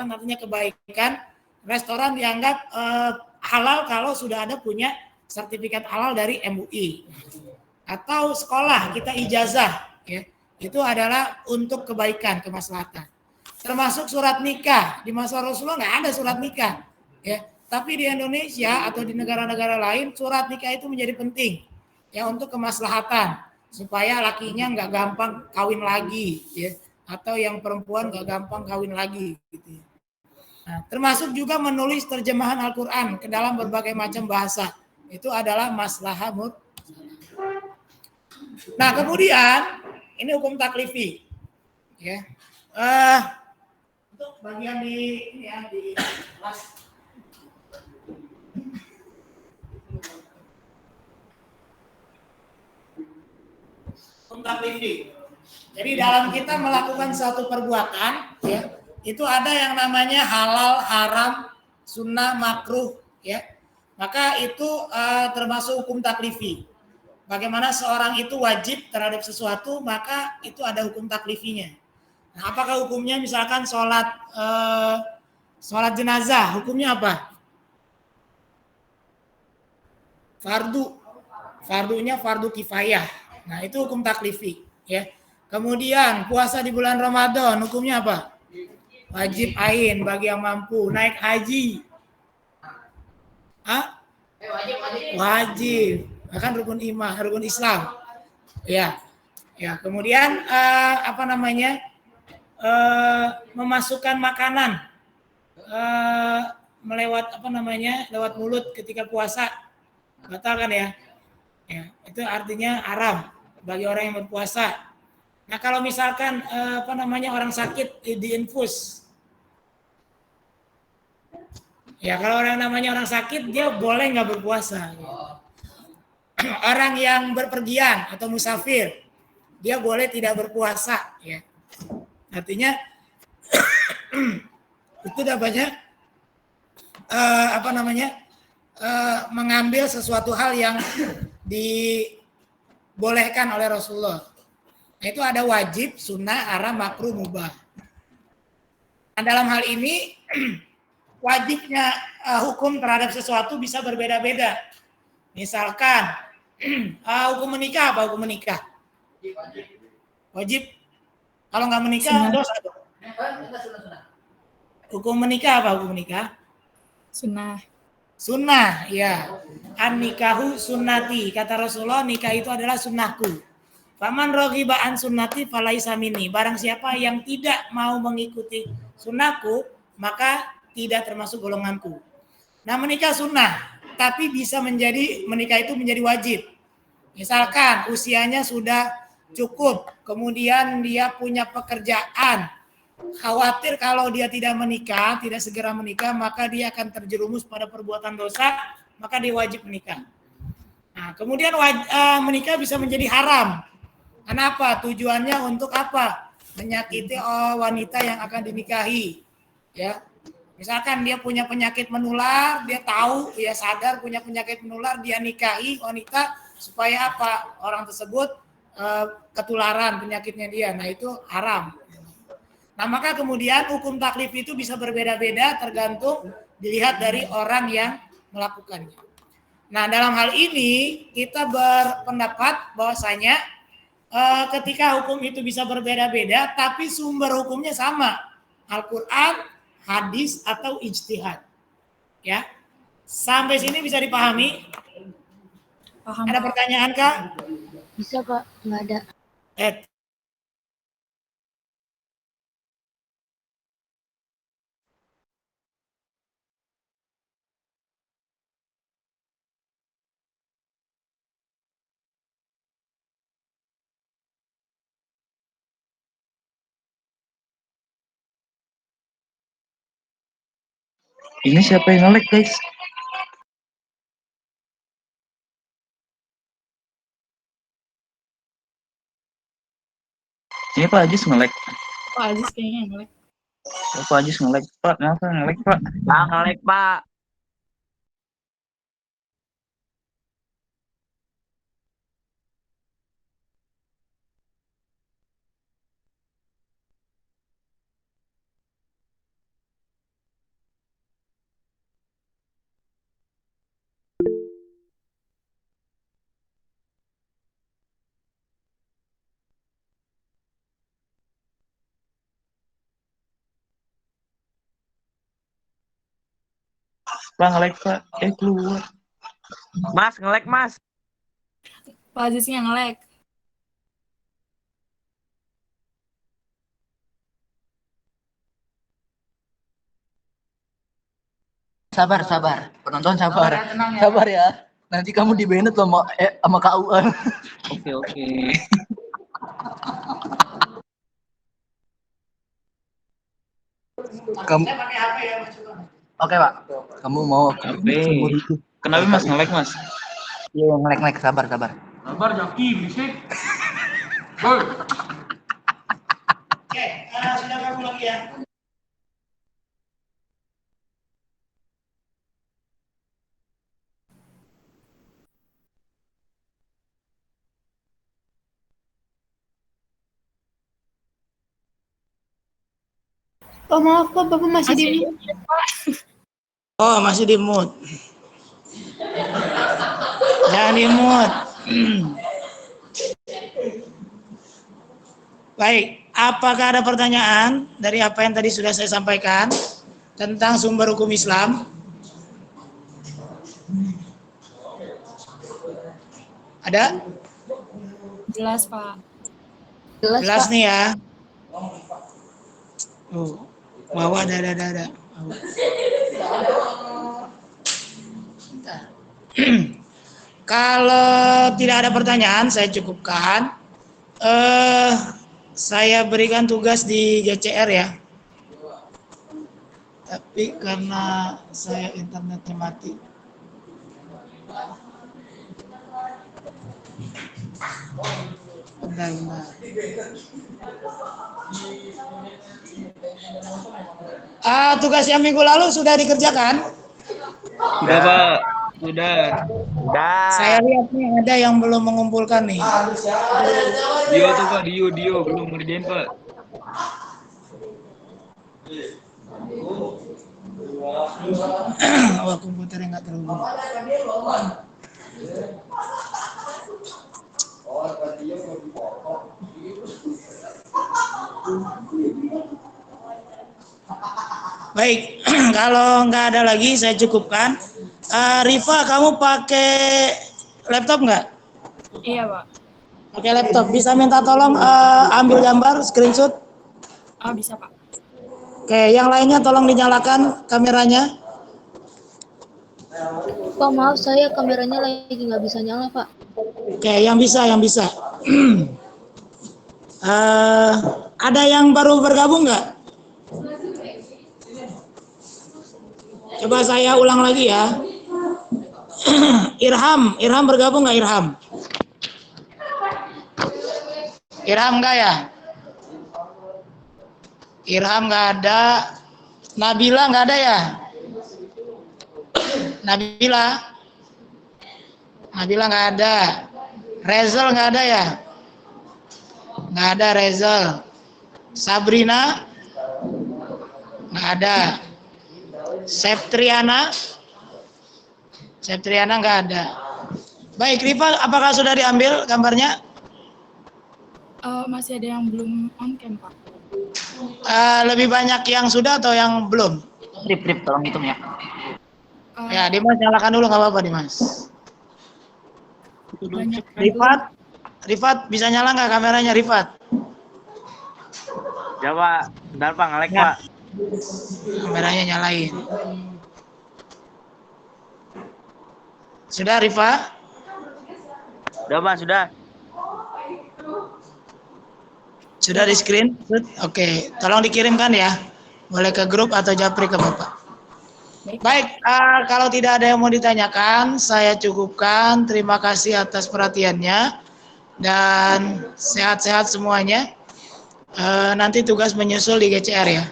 artinya kebaikan, restoran dianggap halal kalau sudah ada punya sertifikat halal dari MUI. Atau sekolah kita ijazah ya. Itu adalah untuk kebaikan, kemaslahatan. Termasuk surat nikah. Di masa Rasulullah nggak ada surat nikah ya. Tapi di Indonesia atau di negara-negara lain surat nikah itu menjadi penting ya untuk kemaslahatan. Supaya lakinya nggak gampang kawin lagi, ya, atau yang perempuan nggak gampang kawin lagi, gitu. Nah, termasuk juga menulis terjemahan Al-Quran ke dalam berbagai macam bahasa, itu adalah maslahah mursalah. Nah, kemudian ini hukum taklifi, ya. Untuk bagian di ini ya di kelas. Taklifi. Jadi dalam kita melakukan satu perbuatan, ya, itu ada yang namanya halal, haram, sunnah, makruh, ya. Maka itu termasuk hukum taklifi. Bagaimana seorang itu wajib terhadap sesuatu, maka itu ada hukum taklifinya. Nah, apakah hukumnya misalkan sholat jenazah, hukumnya apa? Fardunya fardu kifayah. Nah, itu hukum taklifi, ya. Kemudian puasa di bulan Ramadan, hukumnya apa? Wajib ain bagi yang mampu. Naik haji, wajib. Bahkan rukun iman, rukun Islam. Ya. Ya, kemudian memasukkan makanan lewat mulut ketika puasa batal kan ya? Ya, itu artinya haram bagi orang yang berpuasa. Nah, kalau misalkan orang sakit diinfus. Ya, kalau orang sakit dia boleh nggak berpuasa. Orang yang berpergian atau musafir dia boleh tidak berpuasa, ya. Artinya itu udah banyak mengambil sesuatu hal yang dibolehkan oleh Rasulullah. Nah, itu ada wajib, sunnah, haram, makruh, mubah. Nah, dalam hal ini wajibnya hukum terhadap sesuatu bisa berbeda-beda. Misalkan hukum menikah apa hukum menikah? Wajib. Kalau nggak menikah dosa dong. Hukum menikah apa hukum menikah? Sunnah, ya. An-nikahu sunnati. Kata Rasulullah, nikah itu adalah sunnahku. Faman raghiba an sunnati falaisa minni. Barang siapa yang tidak mau mengikuti sunnahku, maka tidak termasuk golonganku. Nah, menikah sunnah, tapi bisa menikah itu menjadi wajib. Misalkan usianya sudah cukup, kemudian dia punya pekerjaan, khawatir kalau dia tidak segera menikah, maka dia akan terjerumus pada perbuatan dosa, maka dia wajib menikah. Nah, kemudian menikah bisa menjadi haram. Kenapa? Tujuannya untuk apa? Menyakiti wanita yang akan dinikahi. Ya, misalkan dia punya penyakit menular, dia tahu, dia sadar punya penyakit menular, dia nikahi wanita supaya apa? Orang tersebut ketularan penyakitnya dia. Nah, itu haram. Nah, maka kemudian hukum taklif itu bisa berbeda-beda tergantung dilihat dari orang yang melakukannya. Nah, dalam hal ini kita berpendapat bahwasanya ketika hukum itu bisa berbeda-beda tapi sumber hukumnya sama, Al-Qur'an, hadis atau ijtihad. Ya. Sampai sini bisa dipahami? Paham. Ada pertanyaan, Kak? Bisa, Pak. Nggak ada. Ini siapa yang nge-lag, guys? Ini Pak Ajis nge-lag. Pak Aziz kayaknya yang nge-lag. Pak Ajis nge-lag, Pak. Kenapa nge-lag, Pak? Nge-lag, Pak. Pak nge-lag, Pak. Keluar. Mas, nge-lag, Mas. Pak Aziz yang nge-lag. Sabar. Penonton sabar. Sabar ya. Nanti kamu di-banned sama KUA. Oke. Kamu Oke, Pak. Kamu mau Kenapa Mas nge-lag, Mas? Iya, nge-lag. Sabar. Sabar, Jaki, berisik. Boy. Oke, sudah kamu lagi ya. Oh maaf Pak, Bapak masih di mute. Oh, masih di mute. Jangan di mute. Baik, apakah ada pertanyaan dari apa yang tadi sudah saya sampaikan tentang sumber hukum Islam? Ada? Jelas, Pak. Jelas Pak. nih ya. Bawah ada. Bentar. Kalau tidak ada pertanyaan, saya cukupkan. Saya berikan tugas di GCR ya. Tapi karena saya internetnya mati. Bentar. Tugas yang minggu lalu sudah dikerjakan? Sudah, Pak. Sudah. Udah. Saya lihat nih ada yang belum mengumpulkan nih. Dio tuh Pak, Dio belum ngerjain Pak. Wah, komputernya nggak terhubung. Baik, kalau nggak ada lagi saya cukupkan. Rifa, kamu pakai laptop nggak? Iya, Pak. Pakai laptop. Bisa minta tolong ambil gambar, screenshot. Bisa, Pak. Oke, yang lainnya tolong dinyalakan kameranya. Pak maaf saya kameranya lagi nggak bisa nyala Pak. Oke, yang bisa. Ada yang baru bergabung nggak? Coba saya ulang lagi ya. Irham bergabung nggak Irham? Irham nggak ya? Irham nggak ada. Nabila nggak ada ya? Nabila nggak ada. Rezel nggak ada ya? Nggak ada Rezel. Sabrina nggak ada. Septriana nggak ada. Baik, Rifa, apakah sudah diambil gambarnya? Masih ada yang belum on cam, Pak. Lebih banyak yang sudah atau yang belum? Rip, tolong hitung ya. Ya, Dimas nyalakan dulu, nggak apa-apa Dimas. Banyak. Rifat bisa nyala nggak kameranya Rifat? Coba, bentar Pak, nge-lag Ya. Pak. Kameranya nyalain. Sudah Rifa? Udah Pak, sudah. Sudah di screen? Oke, tolong dikirimkan ya. Boleh ke grup atau japri ke Bapak. Baik, kalau tidak ada yang mau ditanyakan, saya cukupkan. Terima kasih atas perhatiannya. Dan sehat-sehat semuanya. Nanti tugas menyusul di GCR ya.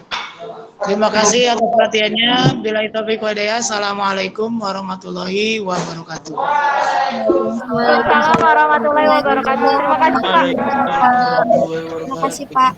Terima kasih atas perhatiannya. Billahi taufiq wa hidayah. Assalamualaikum warahmatullahi wabarakatuh. Waalaikumsalam warahmatullahi wabarakatuh. Terima kasih Pak. Waalaikumsalam warahmatullahi wabarakatuh. Terima kasih Pak.